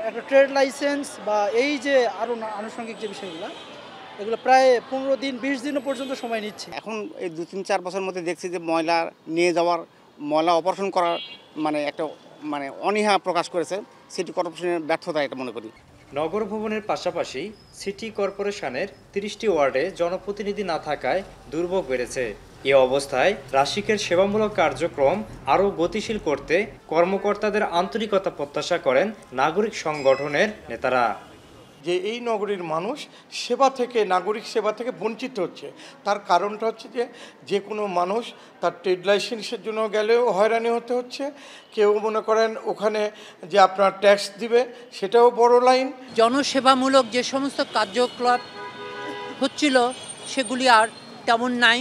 Speaker 20: একটা ট্রেড লাইসেন্স বা এই যে আরও আনুষঙ্গিক যে বিষয়গুলো এগুলো প্রায় 15 দিন 20 দিনও পর্যন্ত সময় নিচ্ছে।
Speaker 11: এখন এই 2-3-4 বছরের মধ্যে দেখছি যে ময়লা নিয়ে যাওয়ার, ময়লা অপারেশন করার একটা অনীহা প্রকাশ করেছে সিটি কর্পোরেশনের ব্যর্থতা, এটা মনে করি।
Speaker 18: নগর ভবনের পাশাপাশি সিটি কর্পোরেশনের 30টি ওয়ার্ডে জনপ্রতিনিধি না থাকায় দুর্ভোগ বেড়েছে। এ অবস্থায় রাশিকের সেবামূলক কার্যক্রম আরও গতিশীল করতে কর্মকর্তাদের আন্তরিকতা প্রত্যাশা করেন নাগরিক সংগঠনের নেতারা।
Speaker 21: যে এই নগরীর মানুষ নাগরিক সেবা থেকে বঞ্চিত হচ্ছে, তার কারণটা হচ্ছে যে কোনো মানুষ তার ট্রেড লাইসেন্সের জন্য গেলেও হয়রানি হতে হচ্ছে। কেউ মনে করেন ওখানে যে আপনার ট্যাক্স দিবে সেটাও বড় লাইন।
Speaker 22: জনসেবামূলক যে সমস্ত কার্যকলাপ হচ্ছিল সেগুলি আর তেমন নাই।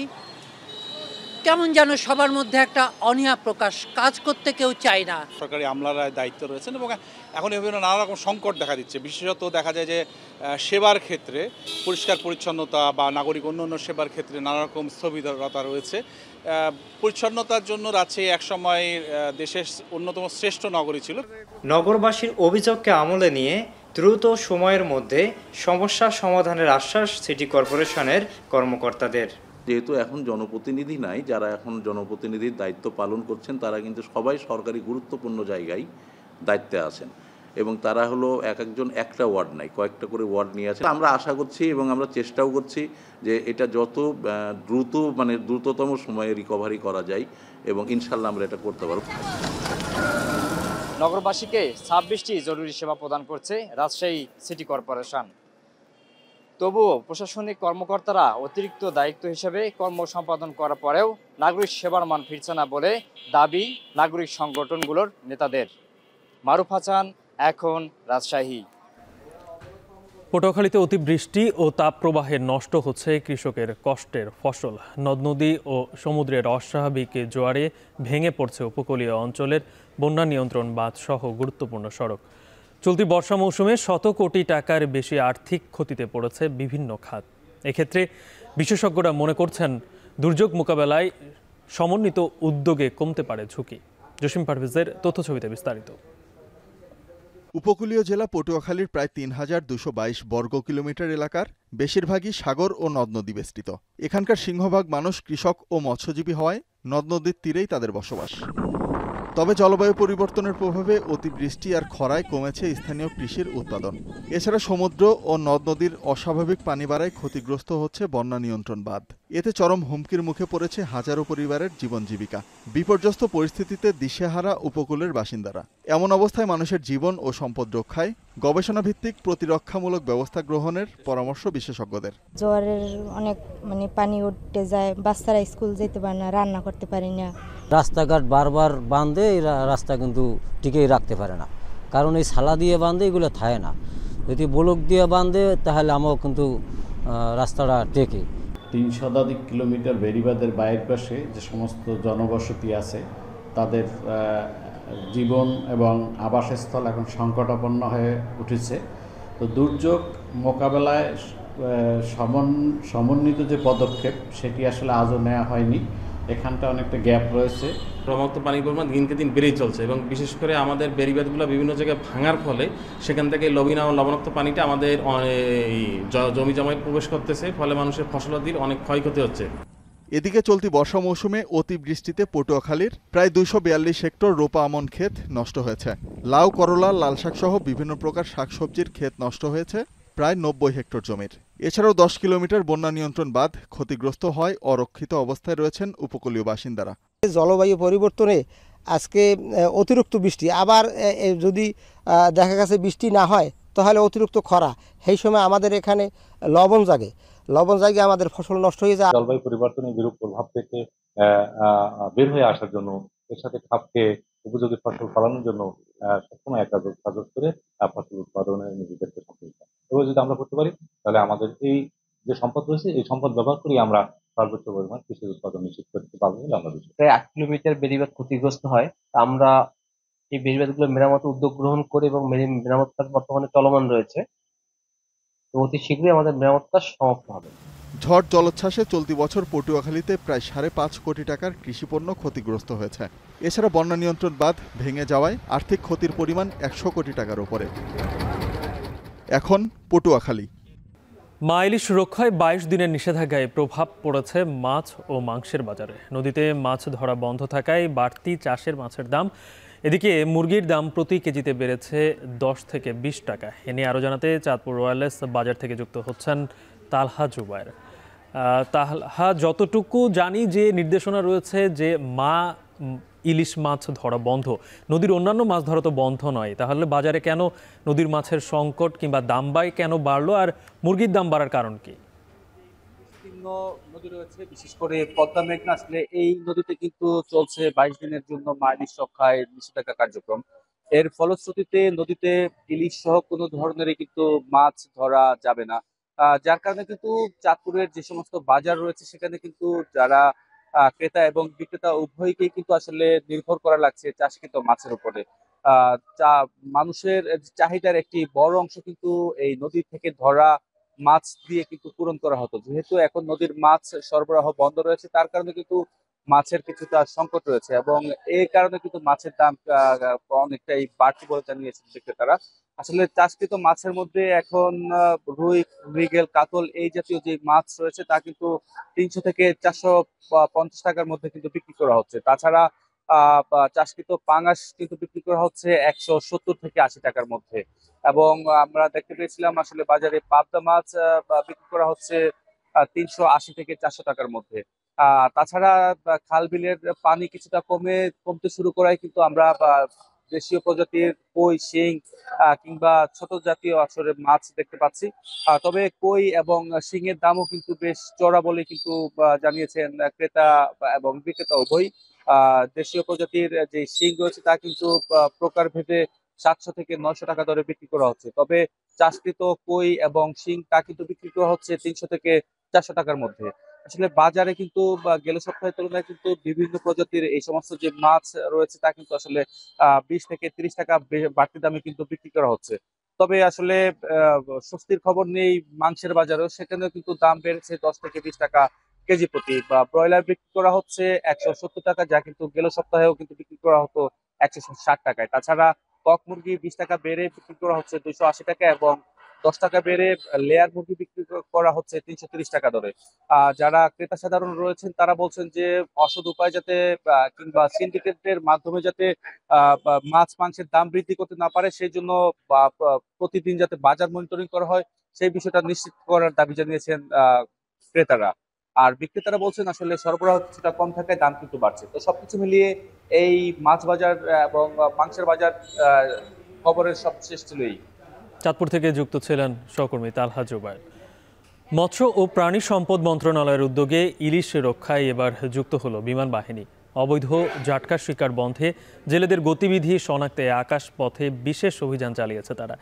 Speaker 22: কেমন যেন সবার মধ্যে একটা অনীহা প্রকাশ, কাজ করতে কেউ চায় না।
Speaker 23: সরকারি আমলারা দায়িত্ব রয়েছেন এবং এখন বিভিন্ন নানা রকম সংকট দেখা দিচ্ছে। বিশেষত দেখা যায় যে সেবার ক্ষেত্রে পরিষ্কার পরিচ্ছন্নতা বা নাগরিক অন্যান্য সেবার ক্ষেত্রে নানা রকম স্থবিরতা রয়েছে। পরিচ্ছন্নতার জন্য রাজশাহী একসময় দেশের অন্যতম শ্রেষ্ঠ নগরী ছিল।
Speaker 18: নগরবাসীর অভিযোগকে আমলে নিয়ে দ্রুত সময়ের মধ্যে সমস্যা সমাধানের আশ্বাস সিটি কর্পোরেশনের কর্মকর্তাদের।
Speaker 24: যেহেতু এখন জনপ্রতিনিধি নাই, যারা এখন জনপ্রতিনিধির দায়িত্ব পালন করছেন তারা কিন্তু সবাই সরকারি গুরুত্বপূর্ণ জায়গায় দায়িত্বে আছেন এবং তারা হলো একজন একটা ওয়ার্ড নাই, কয়েকটা করে ওয়ার্ড নিয়ে আছেন। আমরা আশা করছি এবং আমরা চেষ্টাও করছি যে এটা যত দ্রুততম সময়ে রিকভারি করা যায় এবং ইনশাল্লাহ আমরা এটা করতে পারব।
Speaker 18: নগরবাসীকে 26টি জরুরি সেবা প্রদান করছে রাজশাহী সিটি কর্পোরেশন। তবুও প্রশাসনিক কর্মকর্তারা অতিরিক্ত দায়িত্ব হিসেবে কর্ম সম্পাদন করার পরেও নাগরিক সেবার মান ফিরছে না বলে দাবি নাগরিক সংগঠনগুলোর নেতাদের। মারুফ হাসান, এখন রাজশাহী।
Speaker 1: পটুয়াখালীতে অতিবৃষ্টি ও তাপপ্রবাহে নষ্ট হচ্ছে কৃষকের কষ্টের ফসল। নদ নদী ও সমুদ্রের অস্বাভাবিক জোয়ারে ভেঙে পড়ছে উপকূলীয় অঞ্চলের বন্যা নিয়ন্ত্রণ বাঁধ সহ গুরুত্বপূর্ণ সড়ক। চলতি বর্ষা মৌসুমে শত কোটি টাকার বেশি আর্থিক ক্ষতিতে পড়েছে বিভিন্ন খাত। এক্ষেত্রে বিশেষজ্ঞরা মনে করছেন দুর্যোগ মোকাবেলায় সমন্বিত উদ্যোগে কমতে পারে ঝুঁকি। জসিম পারভেজের তথ্যছবিতে বিস্তারিত।
Speaker 25: উপকূলীয় জেলা পটুয়াখালীর প্রায় ৩,২২২ বর্গ কিলোমিটার এলাকার বেশিরভাগই সাগর ও নদ নদী বেষ্টিত। এখানকার সিংহভাগ মানুষ কৃষক ও মৎস্যজীবী হওয়ায় নদ নদীর তীরেই তাদের বসবাস। তবে জলবায়ু পরিবর্তনের প্রভাবে অতিবৃষ্টি আর খরায় কমেছে স্থানীয় কৃষির উৎপাদন। এছাড়া সমুদ্র ও নদ নদীর অস্বাভাবিক পানি বাড়ায় ক্ষতিগ্রস্ত হচ্ছে বন্যা নিয়ন্ত্রণ বাঁধ। এতে চরম হুমকির মুখে পড়েছে হাজারো পরিবারের জীবন জীবিকা। বিপর্যস্ত পরিস্থিতিতে দিশেহারা উপকূলের বাসিন্দারা। এমন অবস্থায় মানুষের জীবন ও সম্পদ রক্ষায় গবেষণাভিত্তিক প্রতিরক্ষামূলক ব্যবস্থা গ্রহণের পরামর্শ বিশেষজ্ঞদের।
Speaker 26: জোয়ারের অনেক পানি উঠতে যায়, বাচ্চারা স্কুল যেতে পারে না, রান্না করতে পারে না।
Speaker 27: রাস্তাঘাট বারবার বাঁধে, এই রাস্তা কিন্তু টিকেই রাখতে পারে না, কারণ এই সালা দিয়ে বাঁধে এগুলো থাকে না। যদি ব্লক দিয়ে বাঁধে তাহলে আমাও কিন্তু রাস্তাটা টেকে।
Speaker 28: 3 শতাধিক কিলোমিটার বেড়িবাঁধের বাইরের পাশে যে সমস্ত জনবসতি আছে তাদের জীবন এবং আবাসস্থল এখন সংকটাপন্ন হয়ে উঠেছে। তো দুর্যোগ মোকাবেলায় সমন্বিত যে পদক্ষেপ সেটি আসলে আজও নেওয়া হয়নি। এখানটা অনেকটা গ্যাপ রয়েছে।
Speaker 6: ক্রমাগত পানির পরিমাণ দিনকে দিন বেড়েই চলছে এবং বিশেষ করে আমাদের বেড়িবাঁধগুলো বিভিন্ন জায়গায় ভাঙার ফলে সেখান থেকে লবণাক্ত পানিটা আমাদের জমি জমায় প্রবেশ করতেছে, ফলে মানুষের ফসলাদির অনেক ক্ষয়ক্ষতি হচ্ছে।
Speaker 25: এদিকে চলতি বর্ষা মৌসুমে অতিবৃষ্টিতে পটুয়াখালীর প্রায় 242 হেক্টর রোপা আমন ক্ষেত নষ্ট হয়েছে। লাউ, করলা, লাল শাক সহ বিভিন্ন প্রকার শাকসবজির ক্ষেত নষ্ট হয়েছে প্রায় 90 হেক্টর জমির। এছাড়াও 10 কিলোমিটার বন্যা নিয়ন্ত্রণ বাঁধ ক্ষতিগ্রস্ত হয়, অরক্ষিত অবস্থায় রয়েছেন উপকূলীয় বাসিন্দারা।
Speaker 2: জলবায়ু পরিবর্তনে আজকে অতিরিক্ত বৃষ্টি, আবার যদি দেখা গেছে বৃষ্টি না হয় তাহলে অতিরিক্ত খরা, সেই সময় আমাদের এখানে লবণ জাগে আমাদের ফসল নষ্ট হয়ে যায়।
Speaker 3: জলবায়ু পরিবর্তনের বিরূপ প্রভাব থেকে বের হয়ে আসার জন্য, এর সাথে খাপ খেয়ে উপযোগী ফসল ফলানোর জন্য সবসময় একাগ্র করে ফসল উৎপাদনে নিজেদেরকে সম্পৃক্ত। এবার যদি আমরা করতে পারি তাহলে আমাদের এই যে সম্পদ রয়েছে এই সম্পদ ব্যবহার করে আমরা সর্বোচ্চ পরিমাণ কৃষি উৎপাদন নিশ্চিত করতে পারবো বলে আমরা বিশ্বাস।
Speaker 4: প্রায় 8 কিলোমিটার বেড়িবাঁধ ক্ষতিগ্রস্ত হয়। আমরা এই বেড়িবাঁধগুলো মেরামত উদ্যোগ গ্রহণ করে এবং মেরামত কাজ বর্তমানে চলমান রয়েছে। তো অতি শীঘ্রই আমাদের মেরামত কাজ সমাপ্ত হবে।
Speaker 25: ঝড় জলোচ্ছ্বাসে চলতি বছর পটুয়াখালীতে প্রায় 5.5 কোটি টাকার কৃষিপণ্য ক্ষতিগ্রস্ত হয়েছে। এছাড়া বন্যা নিয়ন্ত্রণ বাঁধ ভেঙে যাওয়ায় আর্থিক ক্ষতির পরিমাণ 100 কোটি টাকার উপরে। এখন পটুয়াখালী।
Speaker 1: মা ইলিশ রক্ষায় 22 দিনের নিষেধাজ্ঞায় প্রভাব পড়েছে মাছ ও মাংসের বাজারে। নদীতে মাছ ধরা বন্ধ থাকায় বাড়তি চাষের মাছের দাম, এদিকে মুরগির দাম প্রতি কেজিতে বেড়েছে 10 থেকে 20 টাকা। এ নিয়ে আরও জানাতে চাঁদপুর রয়্যালেস বাজার থেকে যুক্ত হচ্ছেন তালহা জুবায়ের। তালহা, যতটুকু জানি যে নির্দেশনা রয়েছে যে মা ইলিশ মাছ ধরা বন্ধ, নদীর অন্যান্য মাছ ধরা তো বন্ধ নয়, তাহলে বাজারে কেন নদীর মাছের সংকট কিংবা দাম কেন বাড়লো, আর মুরগির দাম বাড়ার কারণ কি?
Speaker 5: বিভিন্ন নদী রয়েছে, বিশেষ করে পদ্মা মেঘনা, আসলে এই নদীতে কিন্তু চলছে 22 দিনের জন্য মা ইলিশ রক্ষায় নিষেধাজ্ঞা কার্যক্রম। এর ফলশ্রুতিতে নদীতে ইলিশ সহ কোনো ধরনেরই কিন্তু মাছ ধরা যাবে না, যার কারণে কিন্তু চাঁদপুরের যে সমস্ত বাজার রয়েছে সেখানে কিন্তু যারা ক্রেতা এবং বিক্রেতা উভয়কেই কিন্তু আসলে নির্ভর করা লাগছে চাষকৃত মাছের উপরে। মানুষের চাহিদার একটি বড় অংশ কিন্তু এই নদী থেকে ধরা মাছ দিয়ে কিন্তু পূরণ করা হতো। যেহেতু এখন নদীর মাছ সরবরাহ বন্ধ রয়েছে, তার কারণে কিন্তু মাছের কিছুটা সংকট রয়েছে এবং এই কারণে কিন্তু মাছের দাম অনেকটাই বাড়তি বলে জানিয়েছেন বিক্রেতারা। আসলে চাষকৃত মাছের মধ্যে এখন রুই, মৃগেল, কাতল এই জাতীয় যে মাছ রয়েছে তা কিন্তু 300 থেকে 450 টাকার মধ্যে কিন্তু বিক্রি করা হচ্ছে। তাছাড়া চাষকৃত পাঙাশ কিন্তু বিক্রি করা হচ্ছে 170 থেকে 80 টাকার মধ্যে, এবং আমরা দেখতে পেয়েছিলাম আসলে বাজারে পাবদা মাছ বিক্রি করা হচ্ছে 380 থেকে 400 টাকার মধ্যে। তাছাড়া খাল বিলের পানি কিছুটা কমতে শুরু করায় কিন্তু আমরা দেশীয় প্রজাতির কই, শিং কিংবা ছোট জাতীয় আসলে মাছ দেখতে পাচ্ছি। তবে কই এবং শিংয়ের দামও কিন্তু বেশ চড়া বলে কিন্তু জানিয়েছেন ক্রেতা এবং বিক্রেতা উভয়। দেশীয় প্রজাতির যে শিং রয়েছে তা কিন্তু প্রকারভেদে 700 থেকে 900 টাকা দরে বিক্রি করা হচ্ছে, তবে চাষকৃত কই এবং শিং তা কিন্তু বিক্রি করা হচ্ছে 300 থেকে 400 টাকার মধ্যে। আসলে বাজারে কিন্তু গেল সপ্তাহের তুলনায় কিন্তু বিভিন্ন প্রজাতির এই সমস্ত যে মাছ রয়েছে তা কিন্তু আসলে 20 থেকে 30 টাকা বাড়তি দামে কিন্তু বিক্রি করা হচ্ছে। তবে আসলে স্বস্তির খবর নেই মাংসের বাজারেও, সেখানেও কিন্তু দাম বেড়েছে 10 থেকে 20 টাকা কেজি প্রতি। ব্রয়লার বিক্রি করা হচ্ছে 170 টাকা, যা কিন্তু গেল সপ্তাহেও কিন্তু বিক্রি করা হতো 160 টাকায়। তাছাড়া কক মুরগি 20 টাকা বেড়ে বিক্রি করা হচ্ছে 280 টাকা এবং 10 টাকা বেড়ে লেয়ার মুরগি বিক্রি করা হচ্ছে 330 টাকা দরে। যারা ক্রেতা সাধারণ রয়েছেন তারা বলছেন যে অসৎ উপায় যাতে কিংবা সিন্ডিকেটের মাধ্যমে যাতে মাছ মাংসের দাম বৃদ্ধি করতে না পারে, সেই জন্য প্রতিদিন যাতে বাজার মনিটরিং করা হয় সেই বিষয়টা নিশ্চিত করার দাবি জানিয়েছেন ক্রেতারা। আর বিক্রেতারা বলছেন আসলে সরবরাহ কিছুটা কম থাকায় দাম কিন্তু বাড়ছে। তো সবকিছু মিলিয়ে এই মাছ বাজার এবং মাংসের বাজার খবরের সবশেষ ছিল এই।
Speaker 1: চাঁদপুর থেকে যুক্ত ছিলেন সহকর্মী তালহা জুবায়ের। মৎস্য ও প্রাণী সম্পদ মন্ত্রণালয়ের উদ্যোগে ইলিশ রক্ষায় এবার যুক্ত হলো বিমান বাহিনী। অবৈধ জাটকা শিকার বন্ধে জেলেদের গতিবিধি শনাক্তে আকাশপথে বিশেষ অভিযান চালিয়েছে তারা।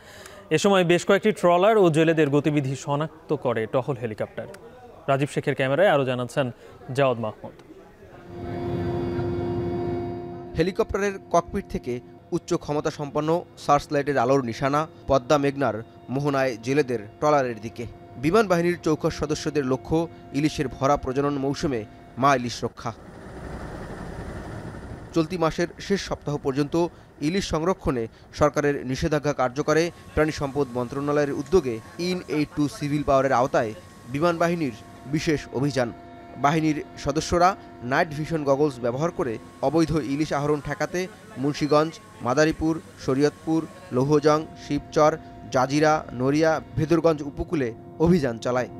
Speaker 1: এ সময় বেশ কয়েকটি ট্রলার ও জেলেদের গতিবিধি শনাক্ত করে টহল হেলিকপ্টার। রাজীব শেখের ক্যামেরায় আরও জানাচ্ছেন জাওয়াদ মাহমুদ।
Speaker 7: হেলিকপ্টারের ককপিট থেকে উচ্চ ক্ষমতা সম্পন্ন সার্চ লাইটের আলোর নিশানা পদ্মা মেঘনার মোহনায় জেলেদের ট্রলারের দিকে। বিমান বাহিনীর চৌকস সদস্যদের লক্ষ্য ইলিশের ভরা প্রজনন মৌসুমে মা ইলিশ রক্ষা। চলতি মাসের শেষ সপ্তাহ পর্যন্ত ইলিশ সংরক্ষণে সরকারের নিষেধাজ্ঞা কার্যকরে প্রাণী সম্পদ মন্ত্রণালয়ের উদ্যোগে IN-82 সিভিল পাওয়ারের আওতায় বিমান বাহিনীর বিশেষ অভিযান। বাহিনীর সদস্যরা নাইট ভিশন গগলস ব্যবহার করে অবৈধ ইলিশ আহরণ ঠেকাতে মুন্সিগঞ্জ, মাদারীপুর, শরীয়তপুর, লৌহজং, শিবচর, জাজিরা, নড়িয়া, ভেদরগঞ্জ উপকূলে অভিযান চালায়।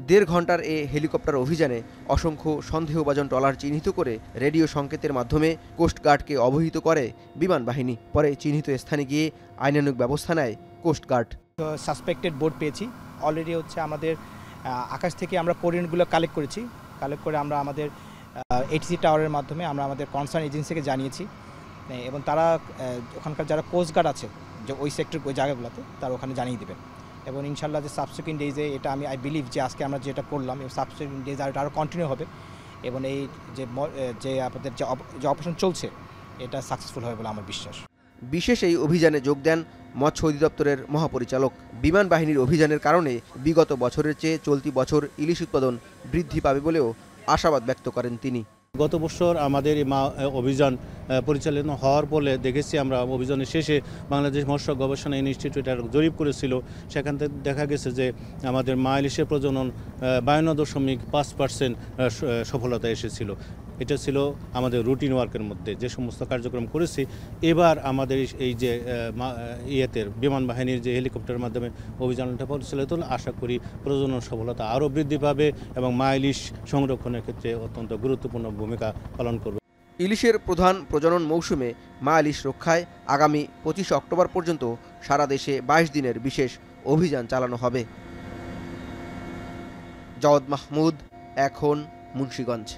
Speaker 7: 1.5 ঘন্টার এ হেলিকপ্টার অভিযানে অসংখ্য সন্দেহভাজন ট্রলার চিহ্নিত করে রেডিও সংকেতের মাধ্যমে কোস্টগার্ডকে অবহিত করে বিমান বাহিনী। পরে চিহ্নিত স্থানে গিয়ে আইনানুগ ব্যবস্থা নেয় কোস্টগার্ড।
Speaker 8: সাসপেক্টেড বোট পেয়েছি অলরেডি, আমাদের আকাশ থেকে আমরা কোঅর্ডিনেটগুলো কালেক্ট করেছি। কালেক্ট করে আমরা আমাদের এটিসি টাওয়ারের মাধ্যমে আমরা আমাদের কনসার্ন এজেন্সিকে জানিয়েছি এবং তারা ওখানকার যারা কোস্টগার্ড আছে যে ওই সেক্টর ওই জায়গাগুলোতে তারা ওখানে জানিয়ে দেবেন। এবং ইনশাল্লাহ যে সাবসিকুয়েন্ট ডেজে এটা আমি বিলিভ যে আজকে আমরা যেটা করলাম এবং সাবসিকুয়েন্ট ডেজ আরও কন্টিনিউ হবে এবং এই যে আপনাদের যে অপারেশন চলছে এটা সাকসেসফুল হবে বলে আমার বিশ্বাস।
Speaker 7: বিশেষ এই অভিযানে যোগ দেন মৎস্য অধিদপ্তরের মহাপরিচালক। বিমান বাহিনীর অভিযানের কারণে বিগত বছরের চেয়ে চলতি বছর ইলিশ উৎপাদন বৃদ্ধি পাবে বলেও আশাবাদ ব্যক্ত করেন তিনি।
Speaker 9: গত বছর আমাদের এই অভিযান পরিচালনা হওয়ার ফলে দেখেছি আমরা অভিযানের শেষে বাংলাদেশ মৎস্য গবেষণা ইনস্টিটিউট জরিপ করেছিল, সেখান থেকে দেখা গেছে যে আমাদের মা ইলিশের প্রজনন 52.5% সফলতা এসেছিল। এটা ছিল আমাদের রুটিন ওয়ার্কের মধ্যে যে সমস্ত কার্যক্রম করেছি। এবার আমাদের এই যে বিমান বাহিনীর যে হেলিকপ্টারের মাধ্যমে অভিযানটা পরিচালিত হলো, আশা করি প্রজনন সফলতা আরও বৃদ্ধি পাবে এবং মা ইলিশ সংরক্ষণের ক্ষেত্রে অত্যন্ত গুরুত্বপূর্ণ ভূমিকা পালন করবে।
Speaker 7: ইলিশের প্রধান প্রজনন মৌসুমে মা ইলিশ রক্ষায় আগামী 25 অক্টোবর পর্যন্ত সারা দেশে 22 দিনের বিশেষ অভিযান চালানো হবে। জাওয়াদ মাহমুদ, এখন মুন্সিগঞ্জ।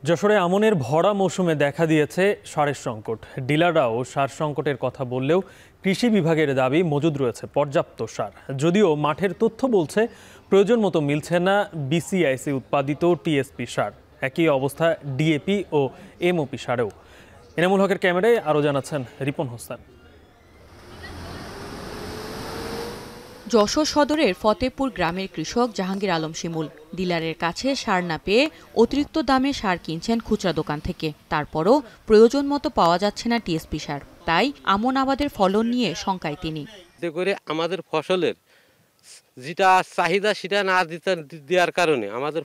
Speaker 1: যশোরে আমনের ভরা মৌসুমে দেখা দিয়েছে সারের সংকট। ডিলাররাও সার সংকটের কথা বললেও কৃষি বিভাগের দাবি মজুদ রয়েছে পর্যাপ্ত সার। যদিও মাঠের তথ্য বলছে প্রয়োজন মতো মিলছে না বিসিআইসি উৎপাদিত টিএসপি সার। একই অবস্থা ডিএপি ও এমওপি সারেও। এনামুল হকের ক্যামেরায় আরও জানাচ্ছেন রিপন হোসেন।
Speaker 10: যশোর সদরের ফতেপুর গ্রামের কৃষক জাহাঙ্গীর আলম শিমুল ডিলারের কাছে সার না পেয়ে অতিরিক্ত দামে সার কিনছেন খুচরা দোকান থেকে। তারপরও প্রয়োজন মতো পাওয়া যাচ্ছে না টিএসপি সার, তাই আমন আবাদের ফলন নিয়ে শঙ্কায় তিনি।
Speaker 12: করে আমাদের ফসলের যেটা চাহিদা সেটা না দেওয়ার কারণে আমাদের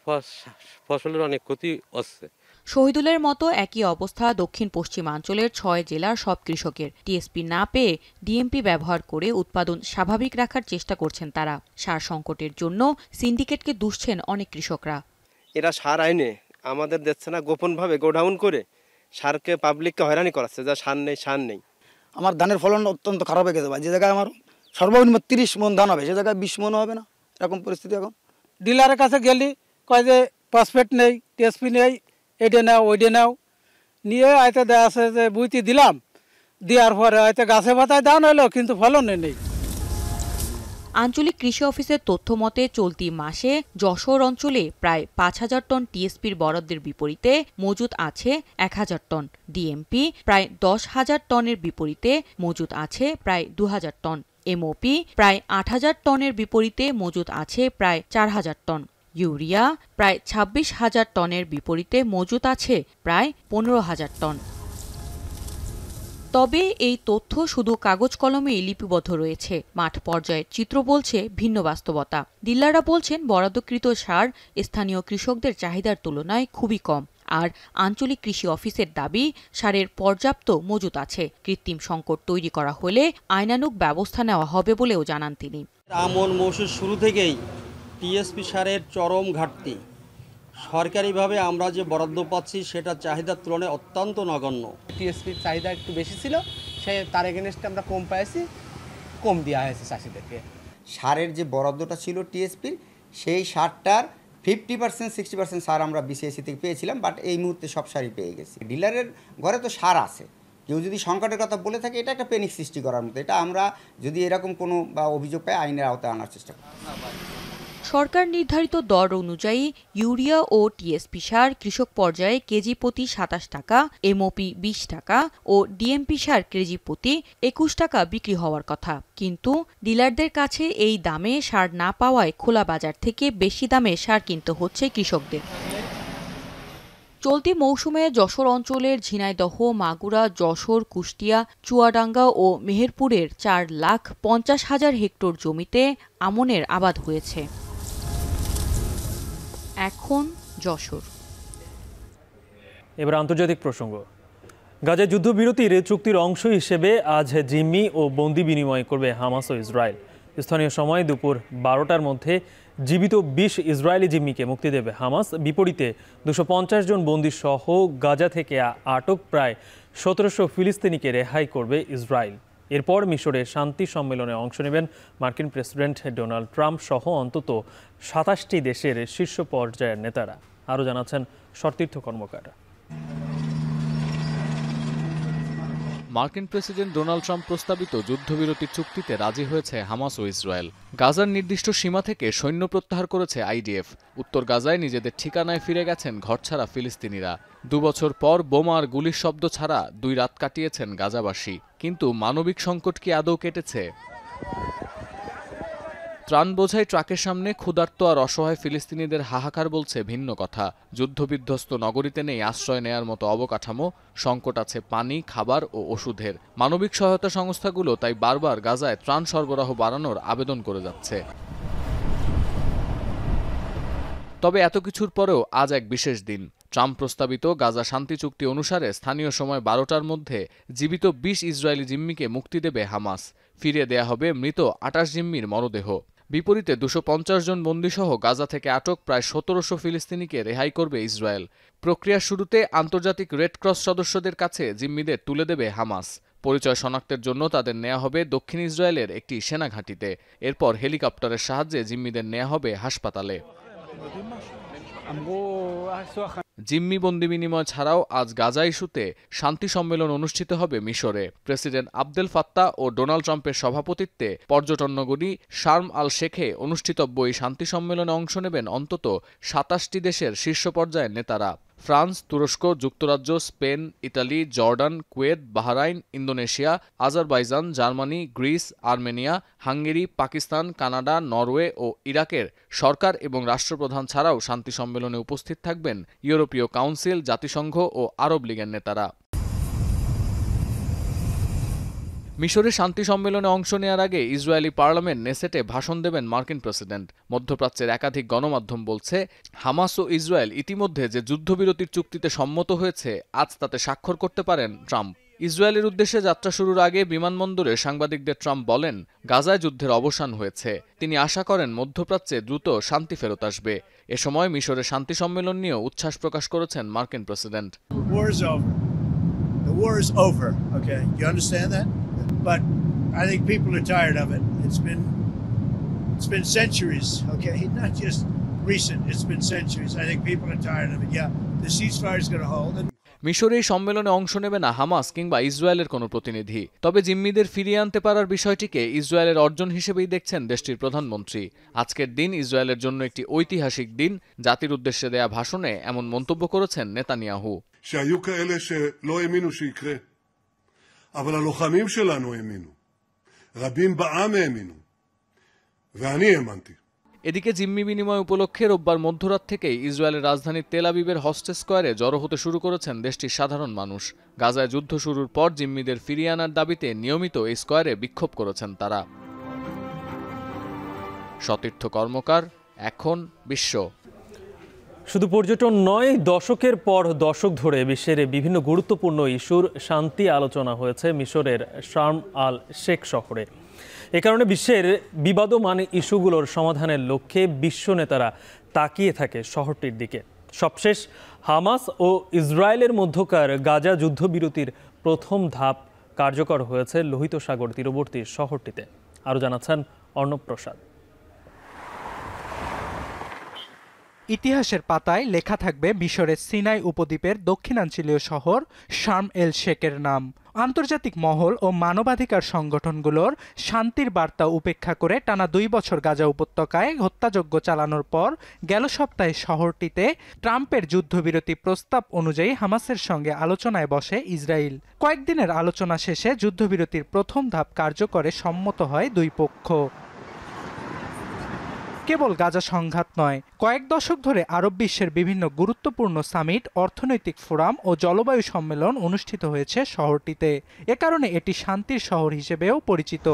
Speaker 12: ফসলের অনেক ক্ষতি হচ্ছে।
Speaker 10: শহীদুলের মতো একই অবস্থা দক্ষিণ পশ্চিমাঞ্চলের 6 জেলার সব কৃষকের। টিএসপি না পেয়ে ডিএমপি ব্যবহার করে উৎপাদন স্বাভাবিক রাখার চেষ্টা করছেন তারা। সার সংকটের জন্য সিন্ডিকেটকে দুষছেন অনেক কৃষকরা।
Speaker 13: এরা সার আইনে আমাদের দিচ্ছে না, গোপনভাবে গোডাউন করে সারকে পাবলিককে হয়রানি করাচ্ছে, যা সার নেই।
Speaker 14: আমার ধানের ফলন অত্যন্ত খারাপ হয়ে গেছে ভাই। যে জায়গায় আমার সর্বনিম্ন 30 মণ ধান হবে সে জায়গায় 20 মণও হবে না, এরকম পরিস্থিতি এখন।
Speaker 15: ডিলারের কাছে গেলি কয় যে ফসফেট নেই, টিএসপি নেই, এটা নাও ওইটা নাও, নিয়ে হয়তো দেওয়া আছে যে বুঝতে দিলাম, দেওয়ার পরে হয়তো গাছে পাতায় দান হলো কিন্তু ফলন নেই।
Speaker 10: আঞ্চলিক কৃষি অফিসের তথ্য মতে চলতি মাসে যশোর অঞ্চলে প্রায় 5000 টন টিএসপির বরাদ্দের বিপরীতে মজুদ আছে 1000 টন। ডিএমপি প্রায় 10,000 টনের বিপরীতে মজুদ আছে প্রায় 2000 টন। এমওপি প্রায় 8000 টনের বিপরীতে মজুদ আছে প্রায় 4000 টন। ইউরিয়া প্রায় 26,000 টনের বিপরীতে মজুদ আছে প্রায় 15,000 টন। তবে এই তথ্য শুধু কাগজ কলমে লিপিবদ্ধ রয়েছে, মাঠ পর্যায়ের চিত্র বলছে ভিন্ন বাস্তবতা। ডিলাররা বলছেন বরাদ্দকৃত সার স্থানীয় কৃষকদের চাহিদার তুলনায় খুবই কম। আর আঞ্চলিক কৃষি অফিসের দাবি সারের পর্যাপ্ত মজুদ আছে। কৃত্রিম সংকট তৈরি করা হলে আইনানুগ ব্যবস্থা নেওয়া হবে বলেও জানান তিনি।
Speaker 16: আমন মৌসুম শুরু থেকেই টিএসপি সারের চরম ঘাটতি। সরকারিভাবে আমরা যে বরাদ্দ পাচ্ছি সেটা চাহিদার তুলনায় অত্যন্ত নগণ্য।
Speaker 29: টিএসপির চাহিদা একটু বেশি ছিল, সে তার এগেনস্টে আমরা কম পাইছি, কম দেওয়া হয়েছে চাষিদেরকে।
Speaker 30: সারের যে বরাদ্দটা ছিল টিএসপির, সেই সারটার 50% 60% সার আমরা বিসিআইসি থেকে পেয়েছিলাম, বাট এই মুহূর্তে সব সারই পেয়ে গেছি। ডিলারের ঘরে তো সার আছে, কেউ যদি সংকটের কথা বলে থাকে এটা একটা প্যানিক সৃষ্টি করার মতো। এটা আমরা যদি এরকম কোনো অভিযোগ পাই আইনের আওতায় আনার চেষ্টা করি।
Speaker 10: সরকার নির্ধারিত দর অনুযায়ী ইউরিয়া ও টিএসপি সার কৃষক পর্যায়ে কেজি প্রতি 27 টাকা, এমওপি 20 টাকা ও ডিএমপি সার কেজি প্রতি 21 টাকা বিক্রি হওয়ার কথা। কিন্তু ডিলারদের কাছে এই দামে সার না পাওয়ায় খোলা বাজার থেকে বেশি দামে সার কিনতে হচ্ছে কৃষকদের। চলতি মৌসুমে যশোর অঞ্চলের ঝিনাইদহ, মাগুরা, যশোর, কুষ্টিয়া, চুয়াডাঙ্গা ও মেহেরপুরের 4,50,000 হেক্টর জমিতে আমনের আবাদ হয়েছে। এখন যশোর।
Speaker 1: এবার আন্তর্জাতিক প্রসঙ্গ। গাজায় যুদ্ধবিরতির চুক্তির অংশ হিসেবে আজ জিম্মি ও বন্দি বিনিময় করবে হামাস ও ইসরায়েল। স্থানীয় সময় দুপুর 12টার মধ্যে জীবিত 20 ইসরায়েলি জিম্মিকে মুক্তি দেবে হামাস। বিপরীতে 250 জন বন্দী সহ গাজা থেকে আটক প্রায় 1700 ফিলিস্তিনিকে রেহাই করবে ইসরায়েল। এরপর মিশরে শান্তি সম্মেলনে অংশ নেবেন মার্কিন প্রেসিডেন্ট ডোনাল্ড ট্রাম্প সহ অন্তত 27টি দেশের শীর্ষ পর্যায়ের নেতারা। আরও জানাচ্ছেন সতীর্থ কর্মকার।
Speaker 11: মার্কিন প্রেসিডেন্ট ডোনাল্ড ট্রাম্প প্রস্তাবিত যুদ্ধবিরতির চুক্তিতে রাজি হয়েছে হামাস ও ইসরায়েল। গাজার নির্দিষ্ট সীমা থেকে সৈন্য প্রত্যাহার করেছে আইডিএফ। উত্তর গাজায় নিজেদের ঠিকানায় ফিরে গেছেন ঘরছাড়া ফিলিস্তিনিরা। 2 বছর পর বোমা আর গুলির শব্দ ছাড়া 2 রাত কাটিয়েছেন গাজাবাসী। কিন্তু মানবিক সংকট কি আদৌ কেটেছে? ত্রাণ বোঝাই ট্রাকের সামনে ক্ষুধার্ত আর অসহায় ফিলিস্তিনিদের হাহাকার বলছে ভিন্ন কথা। যুদ্ধবিধ্বস্ত নগরীতে নেই আশ্রয় নেয়ার মতো অবকাঠামো, সংকট আছে পানি, খাবার ও ওষুধের। মানবিক সহায়তা সংস্থাগুলো তাই বারবার গাজায় ত্রাণ সরবরাহ বাড়ানোর আবেদন করে যাচ্ছে। তবে এত কিছুর পরেও আজ এক বিশেষ দিন। ট্রাম্প প্রস্তাবিত গাজা শান্তি চুক্তি অনুসারে স্থানীয় সময় 12টার মধ্যে জীবিত 20 ইসরায়েলি জিম্মিকে মুক্তি দেবে হামাস। ফিরিয়ে দেয়া হবে মৃত 28 জিম্মির মরদেহ। বিপরীতে 250 জন বন্দীসহ গাজা থেকে আটক প্রায় 1700 ফিলিস্তিনিকে রেহাই করবে ইসরায়েল। প্রক্রিয়ার শুরুতে আন্তর্জাতিক রেড ক্রস সদস্যদের কাছে জিম্মিদের তুলে দেবে হামাস। পরিচয় শনাক্তের জন্য তাদের নেওয়া হবে দক্ষিণ ইসরায়েলের একটি সেনাঘাঁটিতে। এরপর হেলিকপ্টারের সাহায্যে জিম্মিদের নেওয়া হবে হাসপাতালে। জিম্মি বন্দি বিনিময় ছাড়াও আজ গাজা ইস্যুতে শান্তি সম্মেলন অনুষ্ঠিত হবে মিশরে। প্রেসিডেন্ট আবদেল ফাত্তা ও ডোনাল্ড ট্রাম্পের সভাপতিত্বে পর্যটন নগরী শার্ম আল শেখে অনুষ্ঠিতব্য এই শান্তি সম্মেলনে অংশ নেবেন অন্তত 27টি দেশের শীর্ষ পর্যায়ের নেতারা। ফ্রান্স, তুরস্ক, যুক্তরাজ্য, Spain, Italy, Jordan, Kuwait, Bahrain, Indonesia, Azerbaijan, Germany, Greece, Armenia, Hungary, Pakistan, Canada, Norway ও ইরাকের সরকার এবং রাষ্ট্রপ্রধান ছাড়াও শান্তি সম্মেলনে উপস্থিত থাকবেন ইউরোপীয় কাউন্সিল, জাতিসংঘ ও আরব লীগের নেতারা। মিশরে শান্তি সম্মেলনে অংশ নেওয়ার আগে ইসরায়েলি পার্লামেন্ট নেসেটে ভাষণ দেবেন মার্কিন প্রেসিডেন্ট। মধ্যপ্রাচ্যের একাধিক গণমাধ্যম বলছে, হামাস ও ইসরায়েল ইতিমধ্যে যে যুদ্ধবিরতির চুক্তিতে সম্মত হয়েছে, আজ তাতে স্বাক্ষর করতে পারেন ট্রাম্প। ইসরায়েলের উদ্দেশ্যে যাত্রা শুরুর আগে বিমানবন্দরে সাংবাদিকদের ট্রাম্প বলেন, গাজায় যুদ্ধের অবসান হয়েছে। তিনি আশা করেন মধ্যপ্রাচ্যে দ্রুত শান্তি ফেরত আসবে। এ সময় মিশরে শান্তি সম্মেলন নিয়েও উচ্ছ্বাস প্রকাশ করেছেন মার্কিন president.
Speaker 17: But I think people are tired of it. It's been centuries, okay? Not just recent, it's been centuries. I think people are tired of it. Yeah, the ceasefire is going to hold.
Speaker 11: মিশরে এই সম্মেলনে অংশ নেবে না হামাস কিংবা ইসরায়েলের কোনো প্রতিনিধি। তবে জিম্মিদের ফিরিয়ে আনতে পারার বিষয়টিকে ইসরায়েলের অর্জন হিসেবেই দেখছেন দেশটির প্রধানমন্ত্রী। আজকের দিন ইসরায়েলের জন্য একটি ঐতিহাসিক দিন। জাতির উদ্দেশ্যে দেয়া ভাষণে এমন মন্তব্য করেছেন নেতানিয়াহু।
Speaker 18: אבל הלוחמים שלנו האמינו, רבים בעם האמינו, ואני האמנתי.
Speaker 11: এদিকে জিম্মি বিনিময় উপলক্ষে রোববার মধ্যরাত থেকেই ইসরায়েলের রাজধানী তেল আবিবের হস্টেস স্কয়ারে জড়ো হতে শুরু করেছেন দেশটির সাধারণ মানুষ। গাজায় যুদ্ধ শুরুর পর জিম্মিদের ফিরিয়ে আনার দাবিতে নিয়মিত এই স্কয়ারে বিক্ষোভ করেছেন তারা। সতীর্থ কর্মকার, এখন বিশ্ব।
Speaker 1: শুধু পর্যটন নয়, দশকের পর দশক ধরে বিশ্বের বিভিন্ন গুরুত্বপূর্ণ ইস্যুর শান্তি আলোচনা হয়েছে মিশরের শার্ম আল শেখ শহরে। এ কারণে বিশ্বের বিবাদমান ইস্যুগুলোর সমাধানের লক্ষ্যে বিশ্ব নেতারা তাকিয়ে থাকে শহরটির দিকে। সবশেষ হামাস ও ইসরায়েলের মধ্যকার গাজা যুদ্ধবিরতির প্রথম ধাপ কার্যকর হয়েছে লোহিত সাগর তীরবর্তী শহরটিতে। আরও জানাচ্ছেন অর্ণব প্রসাদ।
Speaker 19: ইতিহাসের পাতায় লেখা থাকবে মিশরের সিনাই উপদ্বীপের দক্ষিণাঞ্চলীয় শহর শার্ম এল শেখের নাম। আন্তর্জাতিক মহল ও মানবাধিকার সংগঠনগুলোর শান্তির বার্তা উপেক্ষা করে টানা 2 বছর গাজা উপত্যকায় হত্যাযজ্ঞ চালানোর পর গেল সপ্তাহে শহরটিতে ট্রাম্পের যুদ্ধবিরতি প্রস্তাব অনুযায়ী হামাসের সঙ্গে আলোচনায় বসে ইসরায়েল। কয়েকদিনের আলোচনা শেষে যুদ্ধবিরতির প্রথম ধাপ কার্যকরে সম্মত হয় 2 পক্ষ। কেবল গাজা সংঘাত নয়, কয়েক দশক ধরে আরব বিশ্বের বিভিন্ন গুরুত্বপূর্ণ সামিট, অর্থনৈতিক ফোরাম ও জলবায়ু সম্মেলন অনুষ্ঠিত হয়েছে শহরটিতে। এ কারণে এটি শান্তির শহর হিসেবেও পরিচিত।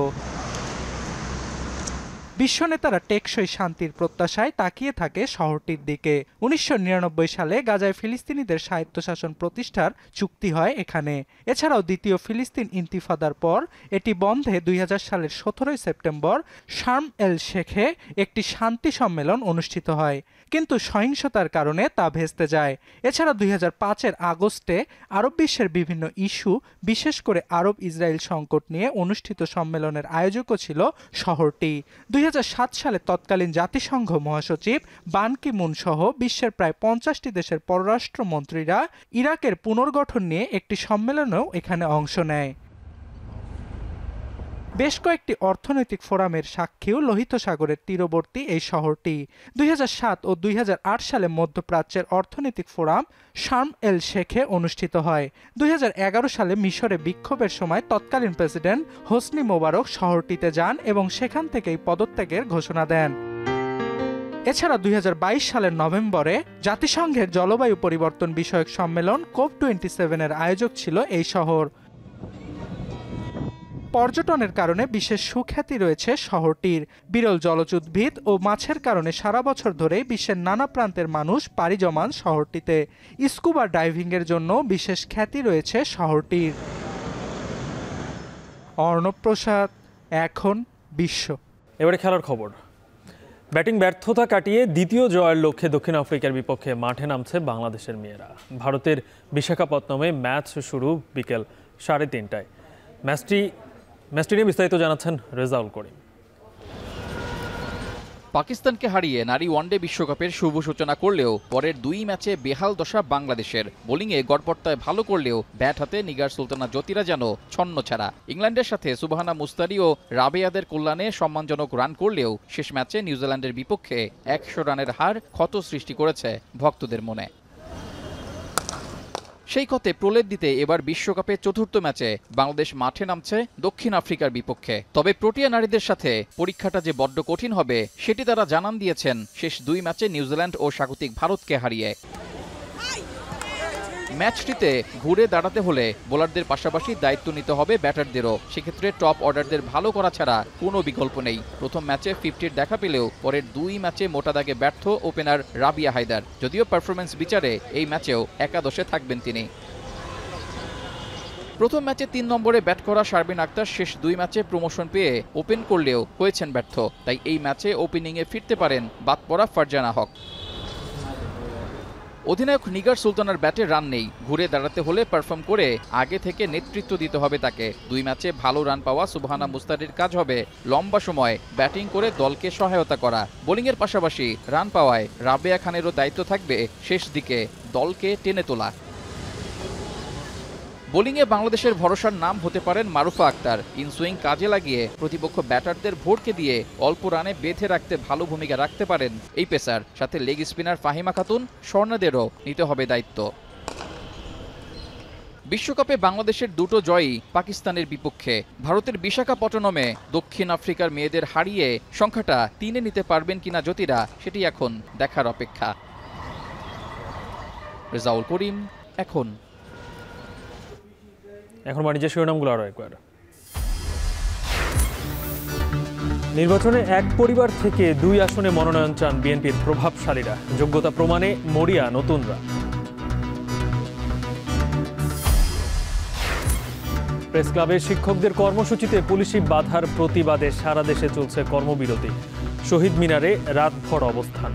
Speaker 19: বিশ্ব নেতারা টেকসই শান্তির প্রত্যাশায় তাকিয়ে থাকে শহরটির দিকে। 1999 সালে গাজায় ফিলিস্তিনিদের স্বায়ত্তশাসন প্রতিষ্ঠার চুক্তি হয় এখানে। এছাড়াও দ্বিতীয় ফিলিস্তিন ইন্তিফাদার পর এটি বন্ধে 2000 সালের 17 সেপ্টেম্বর শার্ম এল শেখে একটি শান্তি সম্মেলন অনুষ্ঠিত হয়, কিন্তু সহিংসতার কারণে তা ভেস্তে যায়। এছাড়া 2005-এর আগস্টে আরব বিশ্বের বিভিন্ন ইস্যু, বিশেষ করে আরব ইসরায়েল সংকট নিয়ে অনুষ্ঠিত সম্মেলনের আয়োজকও ছিল শহরটি। 2007 সালে তৎকালীন জাতিসংঘ মহাসচিব বান কি মুন সহ বিশ্বের প্রায় 50টি দেশের পররাষ্ট্রমন্ত্রীরা ইরাকের পুনর্গঠন নিয়ে একটি সম্মেলনেও এখানে অংশ নেয়। বেশ কয়েকটি অর্থনৈতিক ফোরামের সাক্ষীও লোহিত সাগরের তীরবর্তী এই শহরটি। 2007 ও 2008 সালে মধ্যপ্রাচ্যের অর্থনৈতিক ফোরাম শার্ম এল শেখে অনুষ্ঠিত হয়। 2011 সালে মিশরে বিক্ষোভের সময় তৎকালীন প্রেসিডেন্ট হোসনি মোবারক শহরটিতে যান এবং সেখান থেকেই পদত্যাগের ঘোষণা দেন। এছাড়া 2022 সালের নভেম্বরে জাতিসংঘের জলবায়ু পরিবর্তন বিষয়ক সম্মেলন COP27-এর আয়োজক ছিল এই শহর। পর্যটনের কারণে বিশেষ সুখ্যাতি রয়েছে শহরটির। বিরল জলজ উদ্ভিদ ও মাছের কারণে সারা বছর ধরে বিশ্বের নানা প্রান্তের মানুষ পাড়ি জমান শহরটিতে। স্কুবা ডাইভিংয়ের জন্য বিশেষ খ্যাতি রয়েছে শহরটির। অর্ণব প্রসাদ, এখন বিশ্ব।
Speaker 1: এবারে খেলার খবর। ব্যাটিং ব্যর্থতা কাটিয়ে দ্বিতীয় জয়ের লক্ষ্যে দক্ষিণ আফ্রিকার বিপক্ষে মাঠে নামছে বাংলাদেশের মেয়েরা। ভারতের বিশাখাপত্তনমে ম্যাচ শুরু বিকেল 3:30টায়। ম্যাচটি নিয়ে বিস্তারিত জানাচ্ছেন রেজাউল করিম।
Speaker 2: পাকিস্তানকে হারিয়ে নারী ওয়ানডে বিশ্বকাপের শুভ সূচনা করলেও পরের 2 ম্যাচে বেহাল দশা বাংলাদেশের। বোলিংয়ে গড়পড়তায় ভালো করলেও ব্যাট হাতে নিগার সুলতানা জ্যোতিরা যেন ছন্নছাড়া। ইংল্যান্ডের সাথে সুবহানা মুস্তারি ও রাবেয়াদের কল্যাণে সম্মানজনক রান করলেও শেষ ম্যাচে নিউজিল্যান্ডের বিপক্ষে 100 রানের হার ক্ষত সৃষ্টি করেছে ভক্তদের মনে। সেই ক্ষতে প্রলেপ দিতে এবার বিশ্বকাপে চতুর্থ ম্যাচে বাংলাদেশ মাঠে নামছে দক্ষিণ আফ্রিকার বিপক্ষে। তবে প্রোটিয়া নারীদের সাথে পরীক্ষাটা যে বড্ড কঠিন হবে সেটি তারা জানান দিয়েছেন শেষ 2 ম্যাচে নিউজিল্যান্ড ও স্বাগতিক ভারতকে হারিয়ে। ম্যাচটিতে ঘুরে দাঁড়াতে হলে বোলারদের পাশাপাশি দায়িত্ব নিতে হবে ব্যাটারদেরও। সেক্ষেত্রে টপ অর্ডারদের ভালো করা ছাড়া কোনো বিকল্প নেই। প্রথম ম্যাচে 50-র দেখা পেলেও পরের 2 ম্যাচে মোটা দাগে ব্যর্থ ওপেনার রাবিয়া হায়দার। যদিও পারফরম্যান্স বিচারে এই ম্যাচেও একাদশে থাকবেন তিনি। প্রথম ম্যাচে 3 নম্বরে ব্যাট করা শারমিন আক্তার শেষ 2 ম্যাচে প্রমোশন পেয়ে ওপেন করলেও হয়েছেন ব্যর্থ। তাই এই ম্যাচে ওপেনিংয়ে ফিরতে পারেন বাদ পড়া ফারজানা হক। অধিনায়ক নিগার সুলতানার ব্যাটে রান নেই। ঘুরে দাঁড়াতে হলে পারফর্ম করে আগে থেকে নেতৃত্ব দিতে হবে তাকে। 2 ম্যাচে ভালো রান পাওয়া সুবহানা মুস্তারির কাজ হবে লম্বা সময় ব্যাটিং করে দলকে সহায়তা করা। বোলিংয়ের পাশাপাশি রান পাওয়ায় রাবেয়া খানেরও দায়িত্ব থাকবে শেষ দিকে দলকে টেনে তোলা। বোলিংয়ে বাংলাদেশের ভরসার নাম হতে পারেন মারুফা আক্তার। ইনসুইং কাজে লাগিয়ে প্রতিপক্ষ ব্যাটারদের ভোরকে দিয়ে অল্প রানে বেঁধে রাখতে ভালো ভূমিকা রাখতে পারেন এই পেসার। সাথে লেগ স্পিনার ফাহিমা খাতুন, স্বর্ণাদেরও নিতে হবে দায়িত্ব। বিশ্বকাপে বাংলাদেশের 2টো জয়ই পাকিস্তানের বিপক্ষে। ভারতের বিশাখাপত্তনমে দক্ষিণ আফ্রিকার মেয়েদের হারিয়ে সংখ্যাটা 3-এ নিতে পারবেন কিনা জ্যোতিরা, সেটি এখন দেখার অপেক্ষা। রেজাউল করিম, এখন।
Speaker 1: এখন বাণিজ্য শিরোনামগুলো আরও একবার। নির্বাচনে এক পরিবার থেকে 2 আসনে মনোনয়ন চান বিএনপির প্রভাবশালীরা। যোগ্যতা প্রমাণে মরিয়া নতুনরা। প্রেস ক্লাবের শিক্ষকদের কর্মসূচিতে পুলিশি বাধার প্রতিবাদে সারা দেশে চলছে কর্মবিরতি। শহীদ মিনারে রাতভর অবস্থান।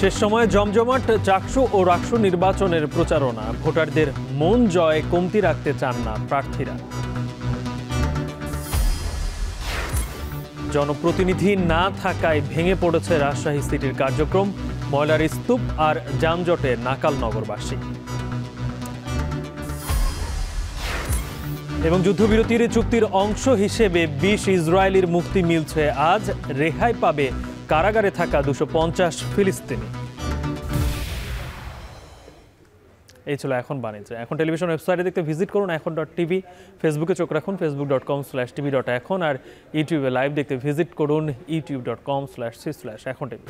Speaker 1: শেষ সময়ে জমজমাট চাকসু ও রাকসু নির্বাচনের প্রচারণা। ভোটারদের মন জয় কমতি রাখতে চান না প্রার্থীরা। জনপ্রতিনিধি না থাকায় ভেঙে পড়েছে রাজশাহী সিটির কার্যক্রম। ময়লার স্তূপ আর যানজটে নাকাল নগরবাসী। এবং যুদ্ধবিরতির চুক্তির অংশ হিসেবে 20 ইসরায়েলির মুক্তি মিলছে আজ। রেহাই পাবে কারাগারে থাকা 250 ফিলিস্তিনি। এই ছিল এখন বাণিজ্য। এখন টেলিভিশন ওয়েবসাইটে দেখতে ভিজিট করুন এখন.টিভি। ফেসবুকে চোখ রাখুন facebook.com/tv.এখন। আর ইউটিউবে লাইভ দেখতে ভিজিট করুন youtube.com/c/এখন টিভি।